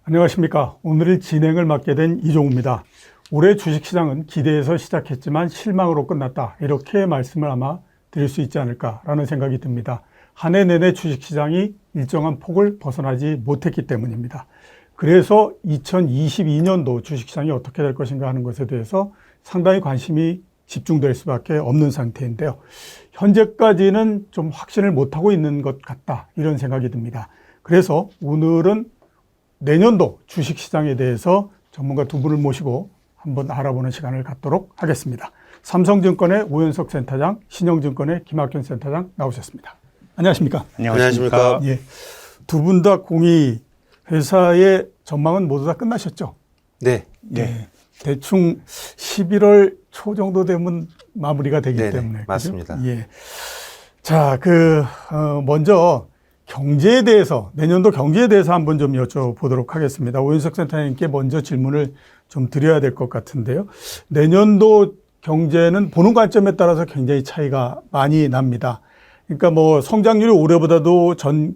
안녕하십니까. 오늘 진행을 맡게 된 이종우입니다. 올해 주식시장은 기대해서 시작했지만 실망으로 끝났다. 이렇게 말씀을 아마 드릴 수 있지 않을까라는 생각이 듭니다. 한 해 내내 주식시장이 일정한 폭을 벗어나지 못했기 때문입니다. 그래서 2022년도 주식시장이 어떻게 될 것인가 하는 것에 대해서 상당히 관심이 집중될 수밖에 없는 상태인데요. 현재까지는 좀 확신을 못하고 있는 것 같다. 이런 생각이 듭니다. 그래서 오늘은 내년도 주식시장에 대해서 전문가 두 분을 모시고 한번 알아보는 시간을 갖도록 하겠습니다. 삼성증권의 오현석 센터장, 신영증권의 김학균 센터장 나오셨습니다. 안녕하십니까? 안녕하십니까? 예, 두 분 다 공이 회사의 전망은 모두 다 끝나셨죠? 네. 예, 대충 11월 초 정도 되면 마무리가 되기 네네, 때문에. 맞습니다. 그죠? 예. 자, 먼저 경제에 대해서, 내년도 경제에 대해서 한번 좀 여쭤보도록 하겠습니다. 오윤석 센터장님께 먼저 질문을 좀 드려야 될 것 같은데요. 내년도 경제는 보는 관점에 따라서 굉장히 차이가 많이 납니다. 그러니까 뭐 성장률이 올해보다도 전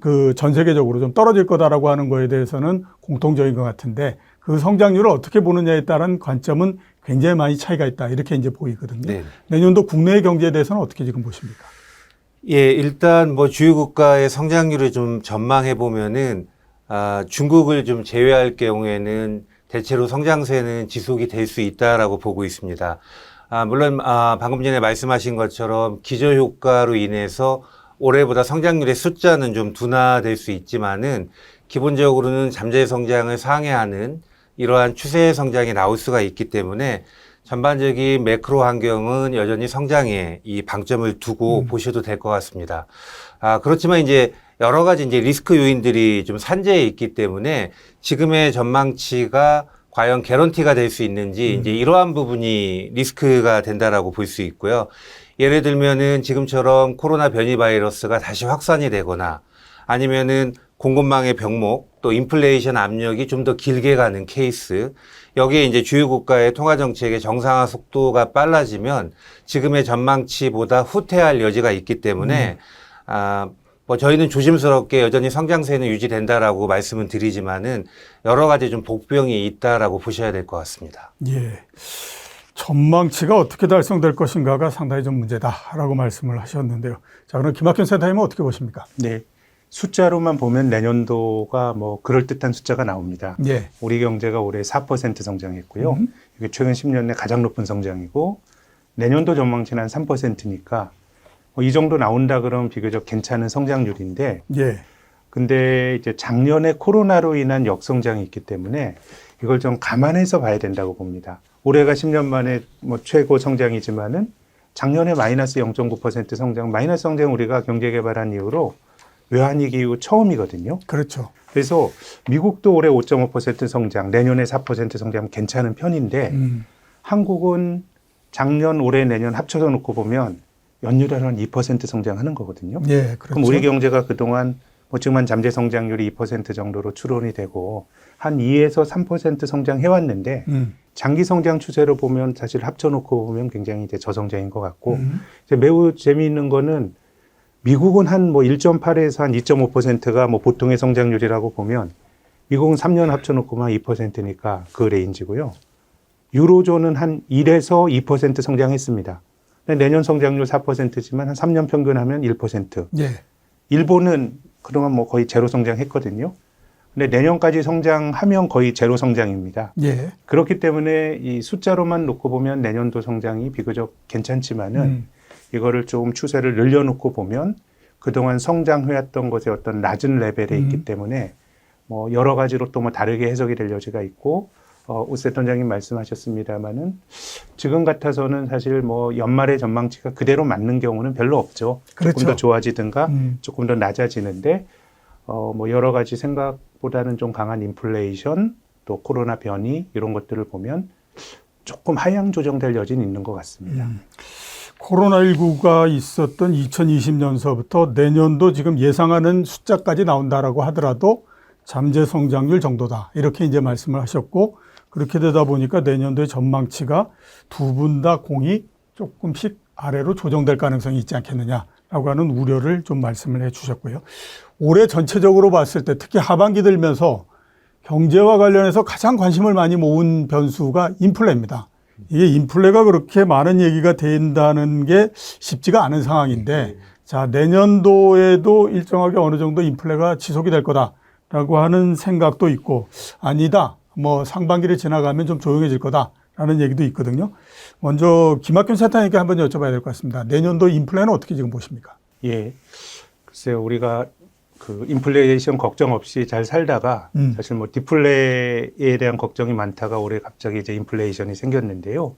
세계적으로 좀 떨어질 거다라고 하는 거에 대해서는 공통적인 것 같은데 그 성장률을 어떻게 보느냐에 따른 관점은 굉장히 많이 차이가 있다. 이렇게 이제 보이거든요. 네. 내년도 국내의 경제에 대해서는 어떻게 지금 보십니까? 예, 일단 뭐 주요 국가의 성장률을 좀 전망해 보면은 중국을 좀 제외할 경우에는 대체로 성장세는 지속이 될 수 있다라고 보고 있습니다. 물론 방금 전에 말씀하신 것처럼 기저효과로 인해서 올해보다 성장률의 숫자는 좀 둔화될 수 있지만은 기본적으로는 잠재 성장을 상회하는 이러한 추세 성장이 나올 수가 있기 때문에 전반적인 매크로 환경은 여전히 성장에 이 방점을 두고 보셔도 될 것 같습니다. 그렇지만 이제 여러 가지 이제 리스크 요인들이 좀 산재해 있기 때문에 지금의 전망치가 과연 개런티가 될 수 있는지 이제 이러한 부분이 리스크가 된다라고 볼 수 있고요. 예를 들면은 지금처럼 코로나 변이 바이러스가 다시 확산이 되거나 아니면은 공급망의 병목 또 인플레이션 압력이 좀 더 길게 가는 케이스, 여기에 이제 주요 국가의 통화 정책의 정상화 속도가 빨라지면 지금의 전망치보다 후퇴할 여지가 있기 때문에 뭐 저희는 조심스럽게 여전히 성장세는 유지된다라고 말씀은 드리지만은 여러 가지 좀 복병이 있다라고 보셔야 될 것 같습니다. 예. 전망치가 어떻게 달성될 것인가가 상당히 좀 문제다라고 말씀을 하셨는데요. 자, 그럼 김학균 센터님은 어떻게 보십니까? 네. 숫자로만 보면 내년도가 뭐 그럴듯한 숫자가 나옵니다. 예. 우리 경제가 올해 4% 성장했고요. 이게 최근 10년 내 가장 높은 성장이고 내년도 전망치는 한 3%니까 이 정도 나온다 그러면 비교적 괜찮은 성장률인데 예. 근데 이제 작년에 코로나로 인한 역성장이 있기 때문에 이걸 좀 감안해서 봐야 된다고 봅니다. 올해가 10년 만에 뭐 최고 성장이지만은 작년에 마이너스 0.9% 성장, 마이너스 성장 우리가 경제 개발한 이후로 외환위기 이후 처음이거든요. 그렇죠. 그래서 미국도 올해 5.5% 성장, 내년에 4% 성장 괜찮은 편인데 한국은 작년, 올해, 내년 합쳐서 놓고 보면 연율을 한 2% 성장하는 거거든요. 예, 그렇죠. 그럼 우리 경제가 그동안 뭐 지금은 잠재 성장률이 2% 정도로 추론이 되고 한 2에서 3% 성장해왔는데 장기 성장 추세로 보면 사실 합쳐놓고 보면 굉장히 이제 저성장인 것 같고 이제 매우 재미있는 거는 미국은 한 뭐 1.8에서 한 2.5%가 뭐 보통의 성장률이라고 보면 미국은 3년 합쳐놓고만 2%니까 그 레인지고요. 유로존은 한 1에서 2% 성장했습니다. 내년 성장률 4%지만 한 3년 평균하면 1%. 예. 일본은 그동안 뭐 거의 제로 성장했거든요. 근데 내년까지 성장하면 거의 제로 성장입니다. 예. 그렇기 때문에 이 숫자로만 놓고 보면 내년도 성장이 비교적 괜찮지만은 이거를 좀 추세를 늘려놓고 보면 그동안 성장해왔던 것의 어떤 낮은 레벨에 있기 때문에 뭐 여러 가지로 또 뭐 다르게 해석이 될 여지가 있고 오 센터장님 말씀하셨습니다마는 지금 같아서는 사실 뭐 연말의 전망치가 그대로 맞는 경우는 별로 없죠. 그렇죠. 조금 더 좋아지든가 조금 더 낮아지는데 뭐 여러 가지 생각보다는 좀 강한 인플레이션 또 코로나 변이 이런 것들을 보면 조금 하향 조정될 여지는 있는 것 같습니다. 코로나19가 있었던 2020년서부터 내년도 지금 예상하는 숫자까지 나온다라고 하더라도 잠재 성장률 정도다. 이렇게 이제 말씀을 하셨고 그렇게 되다 보니까 내년도의 전망치가 두 분 다 공이 조금씩 아래로 조정될 가능성이 있지 않겠느냐라고 하는 우려를 좀 말씀을 해 주셨고요. 올해 전체적으로 봤을 때 특히 하반기 들면서 경제와 관련해서 가장 관심을 많이 모은 변수가 인플레입니다. 이게 인플레가 그렇게 많은 얘기가 된다는 게 쉽지가 않은 상황인데, 자, 내년도에도 일정하게 어느 정도 인플레가 지속이 될 거다라고 하는 생각도 있고, 아니다, 뭐 상반기를 지나가면 좀 조용해질 거다라는 얘기도 있거든요. 먼저 김학균 센터장님께 한번 여쭤봐야 될 것 같습니다. 내년도 인플레는 어떻게 지금 보십니까? 예. 글쎄요, 우리가 그 인플레이션 걱정 없이 잘 살다가 사실 뭐 디플레에 대한 걱정이 많다가 올해 갑자기 이제 인플레이션이 생겼는데요.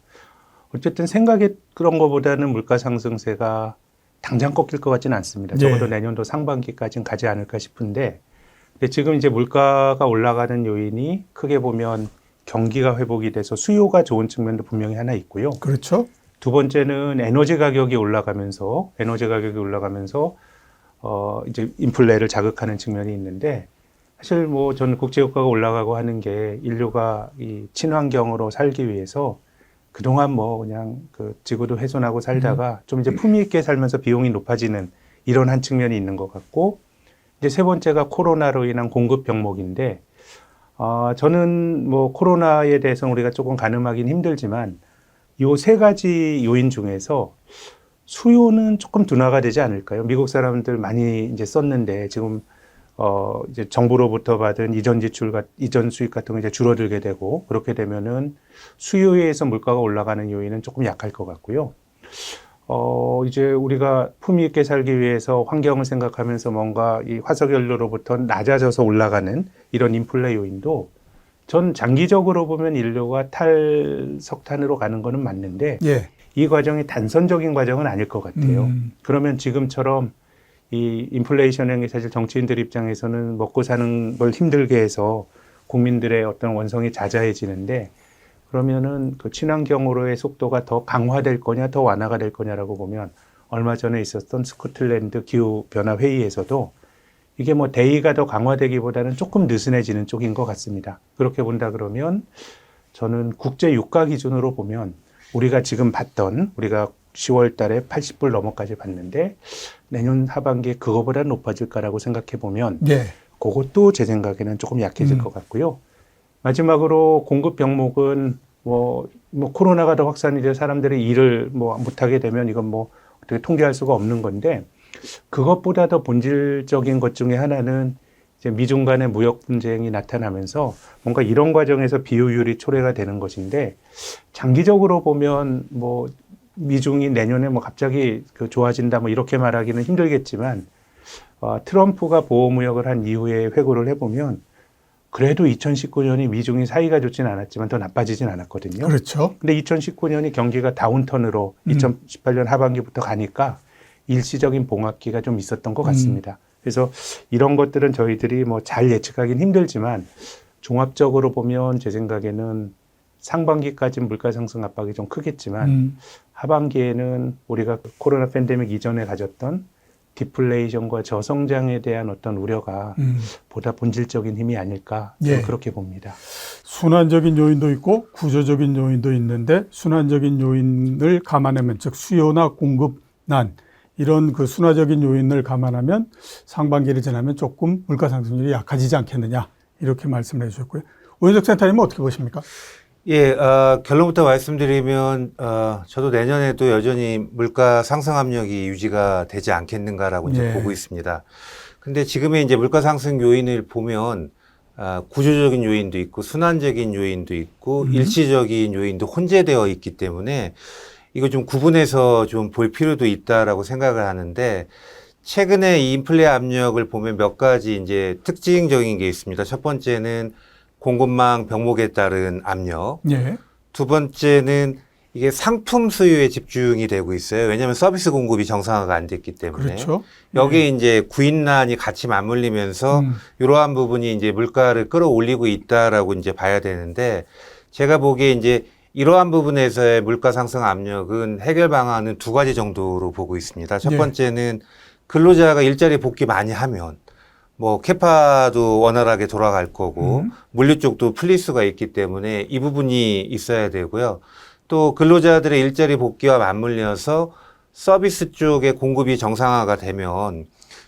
어쨌든 생각했던 것보다는 물가 상승세가 당장 꺾일 것 같지는 않습니다. 적어도 내년도 상반기까지는 가지 않을까 싶은데, 근데 지금 이제 물가가 올라가는 요인이 크게 보면 경기가 회복이 돼서 수요가 좋은 측면도 분명히 하나 있고요. 그렇죠. 두 번째는 에너지 가격이 올라가면서 이제 인플레를 자극하는 측면이 있는데, 사실 뭐 저는 국제유가가 올라가고 하는 게 인류가 이 친환경으로 살기 위해서 그동안 뭐 그냥 그 지구도 훼손하고 살다가 좀 이제 품위 있게 살면서 비용이 높아지는 이런 한 측면이 있는 것 같고, 이제 세 번째가 코로나로 인한 공급 병목인데, 저는 뭐 코로나에 대해서는 우리가 조금 가늠하기는 힘들지만 요 세 가지 요인 중에서 수요는 조금 둔화가 되지 않을까요? 미국 사람들 많이 이제 썼는데 지금 이제 정부로부터 받은 이전 수입 같은 거 이제 줄어들게 되고, 그렇게 되면은 수요에 의해서 물가가 올라가는 요인은 조금 약할 것 같고요. 이제 우리가 품위 있게 살기 위해서 환경을 생각하면서 뭔가 이 화석연료로부터 낮아져서 올라가는 이런 인플레 요인도 전 장기적으로 보면 인류가 탈석탄으로 가는 거는 맞는데, 예. 이 과정이 단선적인 과정은 아닐 것 같아요. 그러면 지금처럼 이 인플레이션이 사실 정치인들 입장에서는 먹고 사는 걸 힘들게 해서 국민들의 어떤 원성이 자자해지는데, 그러면은 그 친환경으로의 속도가 더 강화될 거냐 더 완화가 될 거냐라고 보면, 얼마 전에 있었던 스코틀랜드 기후변화 회의에서도 이게 뭐 대의가 더 강화되기보다는 조금 느슨해지는 쪽인 것 같습니다. 그렇게 본다 그러면 저는 국제 유가 기준으로 보면 우리가 지금 봤던, 우리가 10월 달에 80불 넘어까지 봤는데 내년 하반기에 그거보다 높아질까라고 생각해 보면 그것도 제 생각에는 조금 약해질 것 같고요. 마지막으로 공급 병목은 뭐 코로나가 더 확산이 돼 사람들이 일을 뭐 못하게 되면 이건 뭐 어떻게 통제할 수가 없는 건데, 그것보다 더 본질적인 것 중에 하나는 이제 미중 간의 무역 분쟁이 나타나면서 뭔가 이런 과정에서 비효율이 초래가 되는 것인데, 장기적으로 보면 뭐 미중이 내년에 뭐 갑자기 그 좋아진다 뭐 이렇게 말하기는 힘들겠지만, 트럼프가 보호무역을 한 이후에 회고를 해보면 그래도 2019년이 미중이 사이가 좋지는 않았지만 더 나빠지진 않았거든요. 그렇죠. 근데 2019년이 경기가 다운턴으로 2018년 하반기부터 가니까 일시적인 봉합기가 좀 있었던 것 같습니다. 그래서 이런 것들은 저희들이 뭐 잘 예측하기는 힘들지만 종합적으로 보면 제 생각에는 상반기까지는 물가 상승 압박이 좀 크겠지만 하반기에는 우리가 코로나 팬데믹 이전에 가졌던 디플레이션과 저성장에 대한 어떤 우려가 보다 본질적인 힘이 아닐까, 저는 그렇게 봅니다. 순환적인 요인도 있고 구조적인 요인도 있는데, 순환적인 요인을 감안하면, 즉 수요나 공급난 이런 그 순환적인 요인을 감안하면 상반기를 지나면 조금 물가 상승률이 약해지지 않겠느냐, 이렇게 말씀을 해주셨고요. 오현석 센터님은 어떻게 보십니까? 예, 결론부터 말씀드리면, 저도 내년에도 여전히 물가 상승 압력이 유지가 되지 않겠는가라고 이제 보고 있습니다. 근데 지금의 이제 물가 상승 요인을 보면, 구조적인 요인도 있고, 순환적인 요인도 있고, 일시적인 요인도 혼재되어 있기 때문에, 이거 좀 구분해서 좀 볼 필요도 있다라고 생각을 하는데, 최근에 이 인플레 압력을 보면 몇 가지 이제 특징적인 게 있습니다. 첫 번째는 공급망 병목에 따른 압력. 두 번째는 이게 상품 수요에 집중이 되고 있어요. 왜냐하면 서비스 공급이 정상화가 안 됐기 때문에. 그렇죠. 여기에 이제 구인난이 같이 맞물리면서 이러한 부분이 이제 물가를 끌어올리고 있다라고 이제 봐야 되는데, 제가 보기에 이제 이러한 부분에서의 물가 상승 압력은 해결 방안은 두 가지 정도로 보고 있습니다. 첫 번째는 근로자가 일자리 복귀 많이 하면 뭐 캐파도 원활하게 돌아갈 거고 물류 쪽도 풀릴 수가 있기 때문에 이 부분이 있어야 되고요. 또 근로자들의 일자리 복귀와 맞물려서 서비스 쪽의 공급이 정상화가 되면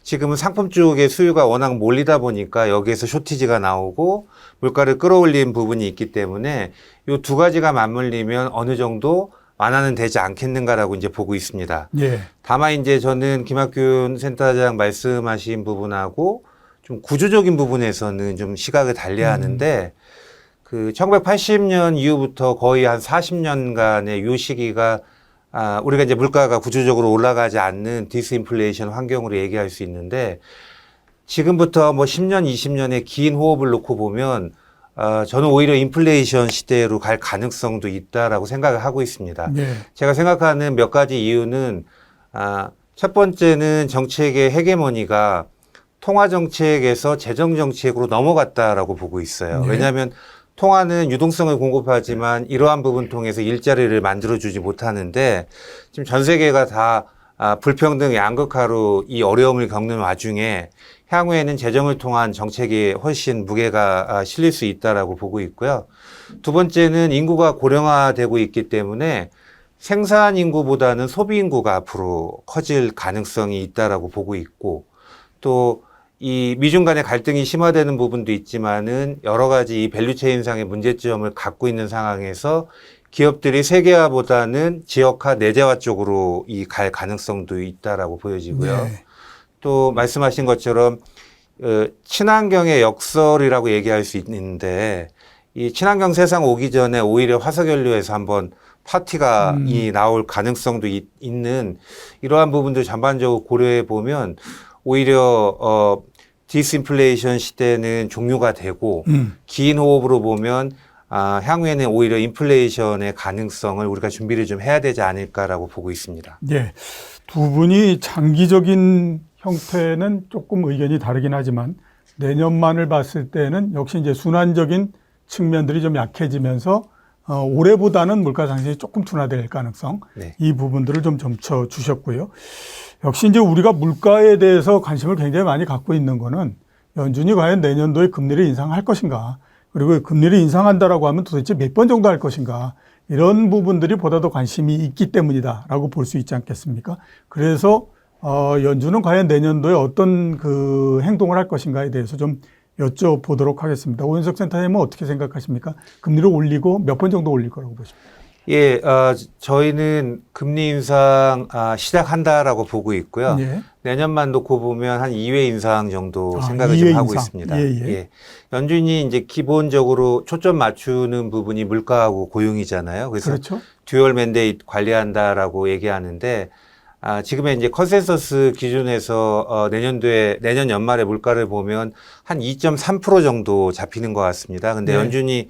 지금은 상품 쪽의 수요가 워낙 몰리다 보니까 여기에서 쇼티지가 나오고 물가를 끌어올린 부분이 있기 때문에 이 두 가지가 맞물리면 어느 정도 완화는 되지 않겠는가라고 이제 보고 있습니다. 예. 다만 이제 저는 김학균 센터장 말씀하신 부분하고 좀 구조적인 부분에서는 좀 시각을 달리해야 하는데 그 1980년 이후부터 거의 한 40년간의 요 시기가 우리가 이제 물가가 구조적으로 올라가지 않는 디스인플레이션 환경으로 얘기할 수 있는데 지금부터 뭐 10년, 20년의 긴 호흡을 놓고 보면 저는 오히려 인플레이션 시대로 갈 가능성도 있다라고 생각을 하고 있습니다. 예. 제가 생각하는 몇 가지 이유는 첫 번째는 정책의 헤게모니가 통화 정책에서 재정 정책으로 넘어갔다라고 보고 있어요. 네. 왜냐하면 통화는 유동성을 공급하지만 이러한 부분 통해서 일자리를 만들어주지 못하는데 지금 전 세계가 다 불평등 양극화로 이 어려움을 겪는 와중에 향후에는 재정을 통한 정책이 훨씬 무게가 실릴 수 있다라고 보고 있고요. 두 번째는 인구가 고령화되고 있기 때문에 생산 인구보다는 소비 인구가 앞으로 커질 가능성이 있다라고 보고 있고 또 이 미중 간의 갈등이 심화되는 부분도 있지만은 여러 가지 이 밸류체인상의 문제점을 갖고 있는 상황에서 기업들이 세계화보다는 지역화, 내재화 쪽으로 이 갈 가능성도 있다라고 보여지고요. 네. 또 말씀하신 것처럼 친환경의 역설이라고 얘기할 수 있는데 이 친환경 세상 오기 전에 오히려 화석연료에서 한번 파티가 이 나올 가능성도 있는 이러한 부분들 전반적으로 고려해 보면 오히려 디스인플레이션 시대는 종료가 되고 긴 호흡으로 보면 향후에는 오히려 인플레이션의 가능성을 우리가 준비를 좀 해야 되지 않을까라고 보고 있습니다. 예. 두 분이 장기적인 형태는 조금 의견이 다르긴 하지만 내년만을 봤을 때는 역시 이제 순환적인 측면들이 좀 약해지면서 올해보다는 물가 상승이 조금 둔화될 가능성, 네. 이 부분들을 좀 점쳐 주셨고요. 역시 이제 우리가 물가에 대해서 관심을 굉장히 많이 갖고 있는 거는 연준이 과연 내년도에 금리를 인상할 것인가, 그리고 금리를 인상한다라고 하면 도대체 몇 번 정도 할 것인가, 이런 부분들이 보다 더 관심이 있기 때문이다라고 볼 수 있지 않겠습니까? 그래서 연준은 과연 내년도에 어떤 그 행동을 할 것인가에 대해서 좀 여쭤보도록 하겠습니다. 오윤석 센터장님은 어떻게 생각하십니까? 금리를 올리고 몇 번 정도 올릴 거라고 보십니까? 예, 저희는 금리 인상 시작한다라고 보고 있고요. 예. 내년만 놓고 보면 한 2회 인상 정도 생각을 2회 좀 하고 인상. 있습니다. 예, 예. 연준이 이제 기본적으로 초점 맞추는 부분이 물가하고 고용이잖아요. 그래서 그렇죠. 듀얼 맨데이트 관리한다라고 얘기하는데 지금의 이제 컨센서스 기준에서 내년 연말에 물가를 보면 한 2.3% 정도 잡히는 것 같습니다. 근데 네. 연준이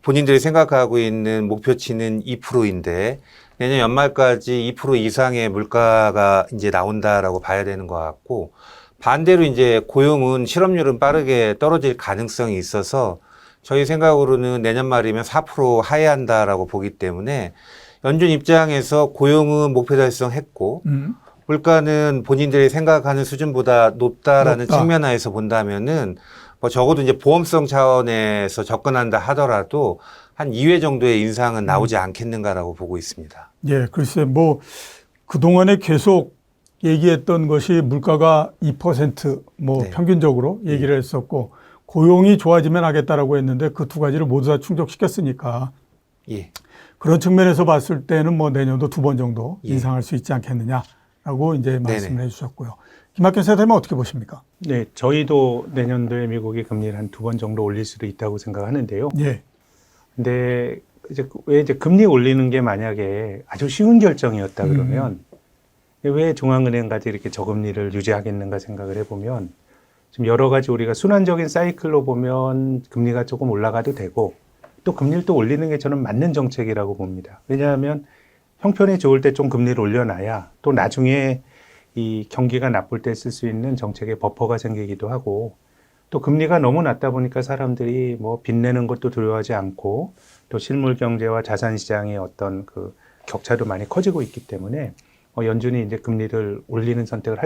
본인들이 생각하고 있는 목표치는 2%인데 내년 연말까지 2% 이상의 물가가 이제 나온다라고 봐야 되는 것 같고 반대로 이제 고용은 실업률은 빠르게 떨어질 가능성이 있어서 저희 생각으로는 내년 말이면 4% 하회한다라고 보기 때문에 연준 입장에서 고용은 목표 달성했고 물가는 본인들이 생각하는 수준보다 높다라는 측면에서 본다면은 뭐 적어도 이제 보험성 차원에서 접근한다 하더라도 한 2회 정도의 인상은 나오지 않겠는가라고 보고 있습니다. 예, 글쎄 뭐 그동안에 계속 얘기했던 것이 물가가 2% 뭐 네. 평균적으로 얘기를 했었고 고용이 좋아지면 하겠다라고 했는데 그 두 가지를 모두 다 충족시켰으니까 예. 그런 측면에서 봤을 때는 뭐 내년도 2번 정도 예. 인상할 수 있지 않겠느냐라고 이제 말씀을 네네. 해주셨고요. 김학균 센터장님은 어떻게 보십니까? 네, 저희도 내년도에 미국이 금리를 한 2번 정도 올릴 수도 있다고 생각하는데요. 예. 근데 왜 금리 올리는 게 만약에 아주 쉬운 결정이었다 그러면 왜 중앙은행까지 이렇게 저금리를 유지하겠는가 생각을 해보면 지금 여러 가지 우리가 순환적인 사이클로 보면 금리가 조금 올라가도 되고 또 금리를 또 올리는 게 저는 맞는 정책이라고 봅니다. 왜냐하면 형편이 좋을 때 좀 금리를 올려놔야 또 나중에 이 경기가 나쁠 때 쓸 수 있는 정책의 버퍼가 생기기도 하고 또 금리가 너무 낮다 보니까 사람들이 뭐 빚내는 것도 두려워하지 않고 또 실물 경제와 자산 시장의 어떤 그 격차도 많이 커지고 있기 때문에 연준이 이제 금리를 올리는 선택을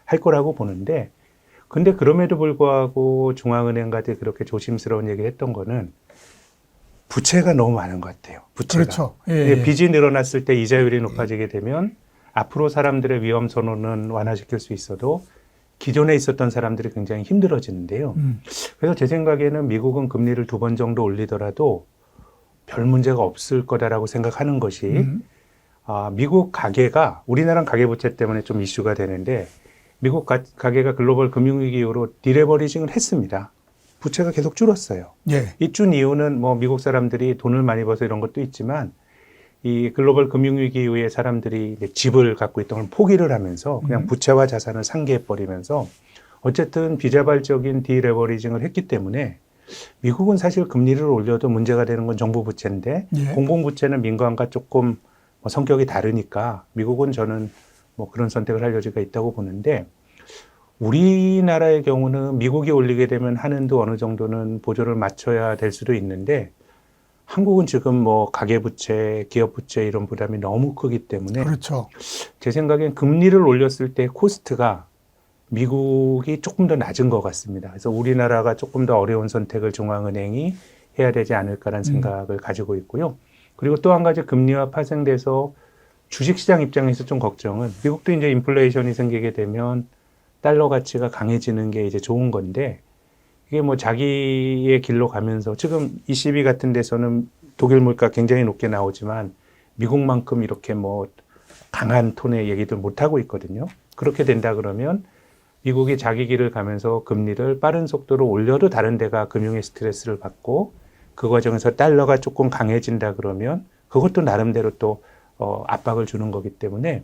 할 거라고 보는데 근데 그럼에도 불구하고 중앙은행까지 그렇게 조심스러운 얘기를 했던 거는 부채가 너무 많은 것 같아요. 부채가. 그렇죠. 예. 빚이 늘어났을 때 이자율이 높아지게 되면 앞으로 사람들의 위험 선호는 완화시킬 수 있어도 기존에 있었던 사람들이 굉장히 힘들어지는데요. 그래서 제 생각에는 미국은 금리를 2번 정도 올리더라도 별 문제가 없을 거다라고 생각하는 것이 미국 가계가 우리나라는 가계부채 때문에 좀 이슈가 되는데 미국 가계가 글로벌 금융위기 이후로 디레버리징을 했습니다. 부채가 계속 줄었어요. 예. 이 준 이유는 뭐 미국 사람들이 돈을 많이 벌어서 이런 것도 있지만 이 글로벌 금융위기 이후에 사람들이 이제 집을 갖고 있던 걸 포기를 하면서 그냥 부채와 자산을 상기해버리면서 어쨌든 비자발적인 디레버리징을 했기 때문에 미국은 사실 금리를 올려도 문제가 되는 건 정부 부채인데 예. 공공부채는 민간과 조금 성격이 다르니까 미국은 저는 뭐 그런 선택을 할 여지가 있다고 보는데 우리나라의 경우는 미국이 올리게 되면 한은도 어느 정도는 보조를 맞춰야 될 수도 있는데 한국은 지금 뭐 가계부채, 기업부채 이런 부담이 너무 크기 때문에 그렇죠. 제 생각엔 금리를 올렸을 때 코스트가 미국이 조금 더 낮은 것 같습니다. 그래서 우리나라가 조금 더 어려운 선택을 중앙은행이 해야 되지 않을까라는 생각을 가지고 있고요. 그리고 또 한 가지 금리와 파생돼서 주식시장 입장에서 좀 걱정은 미국도 이제 인플레이션이 생기게 되면 달러 가치가 강해지는 게 이제 좋은 건데 이게 뭐 자기의 길로 가면서 지금 ECB 같은 데서는 독일 물가 굉장히 높게 나오지만 미국만큼 이렇게 뭐 강한 톤의 얘기들 못 하고 있거든요. 그렇게 된다 그러면 미국이 자기 길을 가면서 금리를 빠른 속도로 올려도 다른 데가 금융의 스트레스를 받고 그 과정에서 달러가 조금 강해진다 그러면 그것도 나름대로 또 압박을 주는 거기 때문에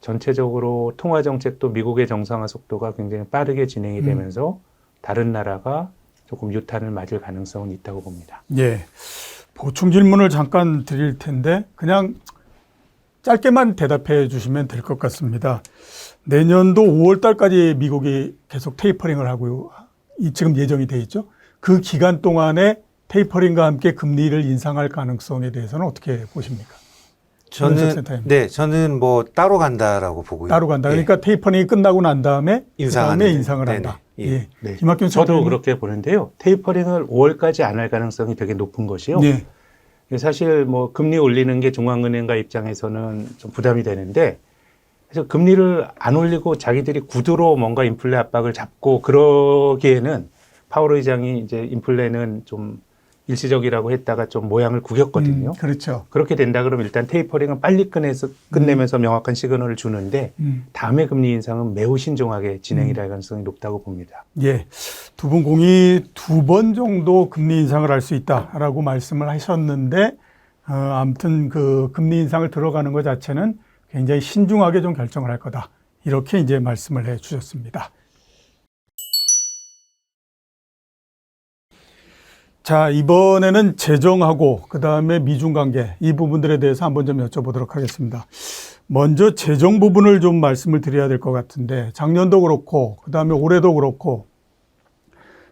전체적으로 통화 정책도 미국의 정상화 속도가 굉장히 빠르게 진행이 되면서 다른 나라가 조금 유탄을 맞을 가능성은 있다고 봅니다. 예. 보충 질문을 잠깐 드릴 텐데 그냥 짧게만 대답해 주시면 될 것 같습니다. 내년도 5월 달까지 미국이 계속 테이퍼링을 하고요. 지금 예정이 돼 있죠. 그 기간 동안에 테이퍼링과 함께 금리를 인상할 가능성에 대해서는 어떻게 보십니까? 저는 뭐 따로 간다라고 보고요. 따로 간다. 그러니까 테이퍼링이 끝나고 난 다음에 그다음에 인상을 한다. 예. 네. 김학균 저도 차장님. 그렇게 보는데요. 테이퍼링을 5월까지 안 할 가능성이 되게 높은 것이요. 예. 사실 뭐 금리 올리는 게 중앙은행가 입장에서는 좀 부담이 되는데 그래서 금리를 안 올리고 자기들이 구두로 뭔가 인플레 압박을 잡고 그러기에는 파월 의장이 이제 인플레는 좀 일시적이라고 했다가 좀 모양을 구겼거든요. 그렇죠. 그렇게 된다 그러면 일단 테이퍼링은 빨리 끝내면서 명확한 시그널을 주는데 다음에 금리 인상은 매우 신중하게 진행이 될 가능성이 높다고 봅니다. 예. 두 분 공이 2번 정도 금리 인상을 할 수 있다라고 말씀을 하셨는데, 아무튼 그 금리 인상을 들어가는 것 자체는 굉장히 신중하게 좀 결정을 할 거다. 이렇게 이제 말씀을 해 주셨습니다. 자, 이번에는 재정하고 그다음에 미중 관계 이 부분들에 대해서 한번 좀 여쭤보도록 하겠습니다. 먼저 재정 부분을 좀 말씀을 드려야 될 것 같은데 작년도 그렇고 그다음에 올해도 그렇고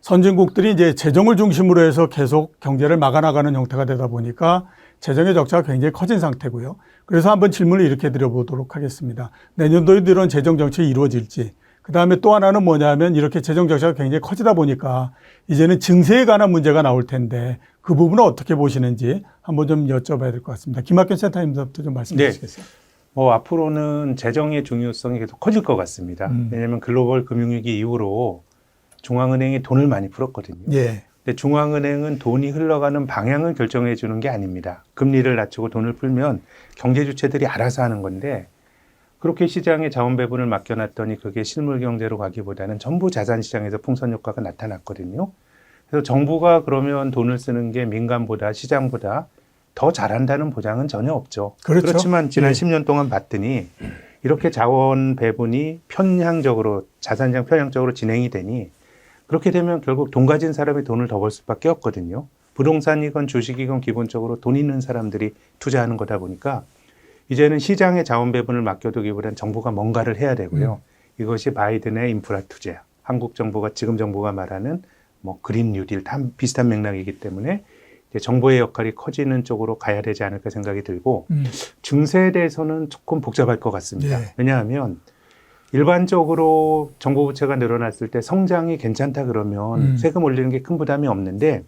선진국들이 이제 재정을 중심으로 해서 계속 경제를 막아나가는 형태가 되다 보니까 재정의 적자가 굉장히 커진 상태고요. 그래서 한번 질문을 이렇게 드려보도록 하겠습니다. 내년도에 이런 재정 정책이 이루어질지 그다음에 또 하나는 뭐냐면 이렇게 재정 적자가 굉장히 커지다 보니까 이제는 증세에 관한 문제가 나올 텐데 그 부분은 어떻게 보시는지 한번 좀 여쭤봐야 될 것 같습니다. 김학균 센터님부터 좀 말씀해 주시겠어요? 앞으로는 재정의 중요성이 계속 커질 것 같습니다. 왜냐하면 글로벌 금융위기 이후로 중앙은행이 돈을 많이 풀었거든요. 예. 근데 중앙은행은 돈이 흘러가는 방향을 결정해 주는 게 아닙니다. 금리를 낮추고 돈을 풀면 경제 주체들이 알아서 하는 건데 그렇게 시장에 자원 배분을 맡겨놨더니 그게 실물 경제로 가기보다는 전부 자산 시장에서 풍선 효과가 나타났거든요. 그래서 정부가 그러면 돈을 쓰는 게 민간보다 시장보다 더 잘한다는 보장은 전혀 없죠. 그렇죠. 그렇지만 지난 예. 10년 동안 봤더니 이렇게 자원 배분이 편향적으로 자산시장 편향적으로 진행이 되니 그렇게 되면 결국 돈 가진 사람이 돈을 더 벌 수밖에 없거든요. 부동산이건 주식이건 기본적으로 돈 있는 사람들이 투자하는 거다 보니까 이제는 시장의 자원 배분을 맡겨두기보다는 정부가 뭔가를 해야 되고요. 이것이 바이든의 인프라 투자, 한국 정부가 지금 정부가 말하는 뭐 그린 뉴딜 다 비슷한 맥락이기 때문에 이제 정부의 역할이 커지는 쪽으로 가야 되지 않을까 생각이 들고 증세에 대해서는 조금 복잡할 것 같습니다. 예. 왜냐하면 일반적으로 정부 부채가 늘어났을 때 성장이 괜찮다 그러면 세금 올리는 게 큰 부담이 없는데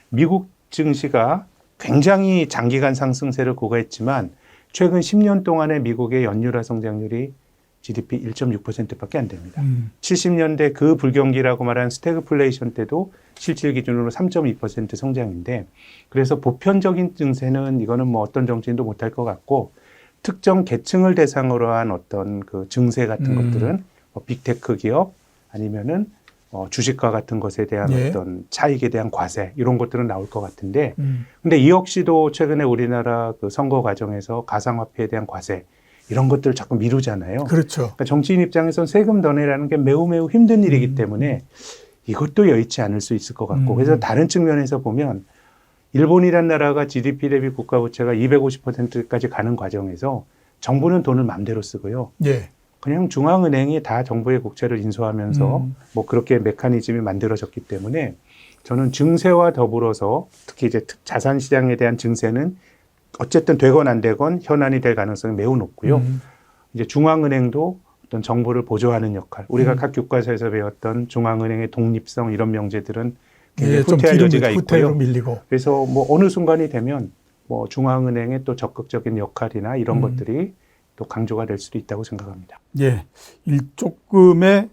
미국 증시가 굉장히 장기간 상승세를 고가했지만 최근 10년 동안의 미국의 연율화 성장률이 GDP 1.6%밖에 안 됩니다. 70년대 그 불경기라고 말하는 스태그플레이션 때도 실질 기준으로 3.2% 성장인데 그래서 보편적인 증세는 이거는 뭐 어떤 정치인도 못할 것 같고 특정 계층을 대상으로 한 어떤 그 증세 같은 것들은 뭐 빅테크 기업 아니면은 주식과 같은 것에 대한 예. 어떤 차익에 대한 과세 이런 것들은 나올 것 같은데 근데 이 역시도 최근에 우리나라 그 선거 과정에서 가상화폐에 대한 과세 이런 것들을 자꾸 미루잖아요. 그렇죠. 그러니까 정치인 입장에선 세금 더 내라는 게 매우 힘든 일이기 때문에 이것도 여의치 않을 수 있을 것 같고 그래서 다른 측면에서 보면 일본이란 나라가 GDP 대비 국가 부채가 250%까지 가는 과정에서 정부는 돈을 마음대로 쓰고요. 예. 그냥 중앙은행이 다 정부의 국채를 인수하면서 뭐 그렇게 메커니즘이 만들어졌기 때문에 저는 증세와 더불어서 특히 이제 자산 시장에 대한 증세는 어쨌든 되건 안 되건 현안이 될 가능성이 매우 높고요. 이제 중앙은행도 어떤 정부를 보조하는 역할. 우리가 각 교과서에서 배웠던 중앙은행의 독립성 이런 명제들은 굉장히 예, 좀 후퇴할 뒤로 여지가 후퇴로 있고요. 밀리고. 그래서 뭐 어느 순간이 되면 뭐 중앙은행의 또 적극적인 역할이나 이런 것들이 또 강조가 될 수도 있다고 생각합니다. 예, 조금의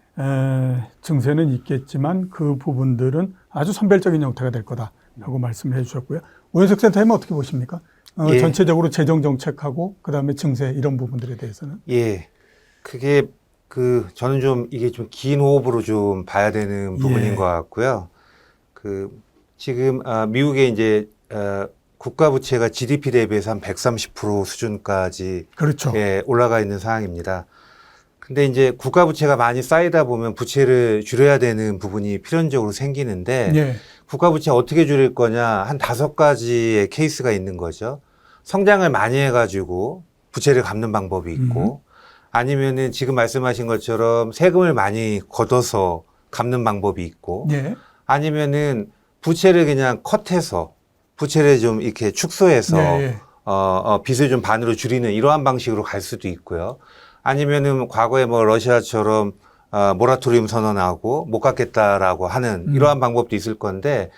증세는 있겠지만 그 부분들은 아주 선별적인 형태가 될 거다라고 말씀을 해주셨고요. 오현석 센터장님은 어떻게 보십니까? 예. 전체적으로 재정 정책하고 그다음에 증세 이런 부분들에 대해서는. 예. 그게 저는 좀 이게 좀 긴 호흡으로 좀 봐야 되는 부분인 예. 것 같고요. 지금 미국의 이제 국가 부채가 GDP 대비해서 한 130% 수준까지 그렇죠. 예, 올라가 있는 상황입니다. 근데 이제 국가 부채가 많이 쌓이다 보면 부채를 줄여야 되는 부분이 필연적으로 생기는데 예. 국가 부채 어떻게 줄일 거냐 한 5가지의 케이스가 있는 거죠. 성장을 많이 해가지고 부채를 갚는 방법이 있고 아니면은 지금 말씀하신 것처럼 세금을 많이 걷어서 갚는 방법이 있고 예. 아니면은 부채를 그냥 컷해서 부채를 좀 이렇게 축소해서 예. 빚을 좀 반으로 줄이는 이러한 방식으로 갈 수도 있고요. 아니면은 과거에 뭐 러시아처럼 모라토리움 선언하고 못 갚겠다라고 하는 이러한 방법도 있을 건데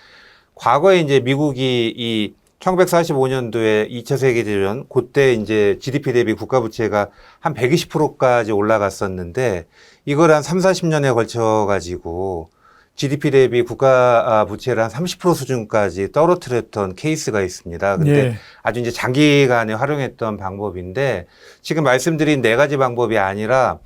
과거에 이제 미국이 이 1945년도에 2차 세계대전 그때 이제 GDP 대비 국가 부채가 한 120%까지 올라갔었는데 이걸 한 3, 40년에 걸쳐 가지고 GDP 대비 국가 부채를 한 30% 수준까지 떨어뜨렸던 케이스가 있습니다. 근데 예. 아주 이제 장기간에 활용했던 방법인데 지금 말씀드린 4가지 방법이 아니라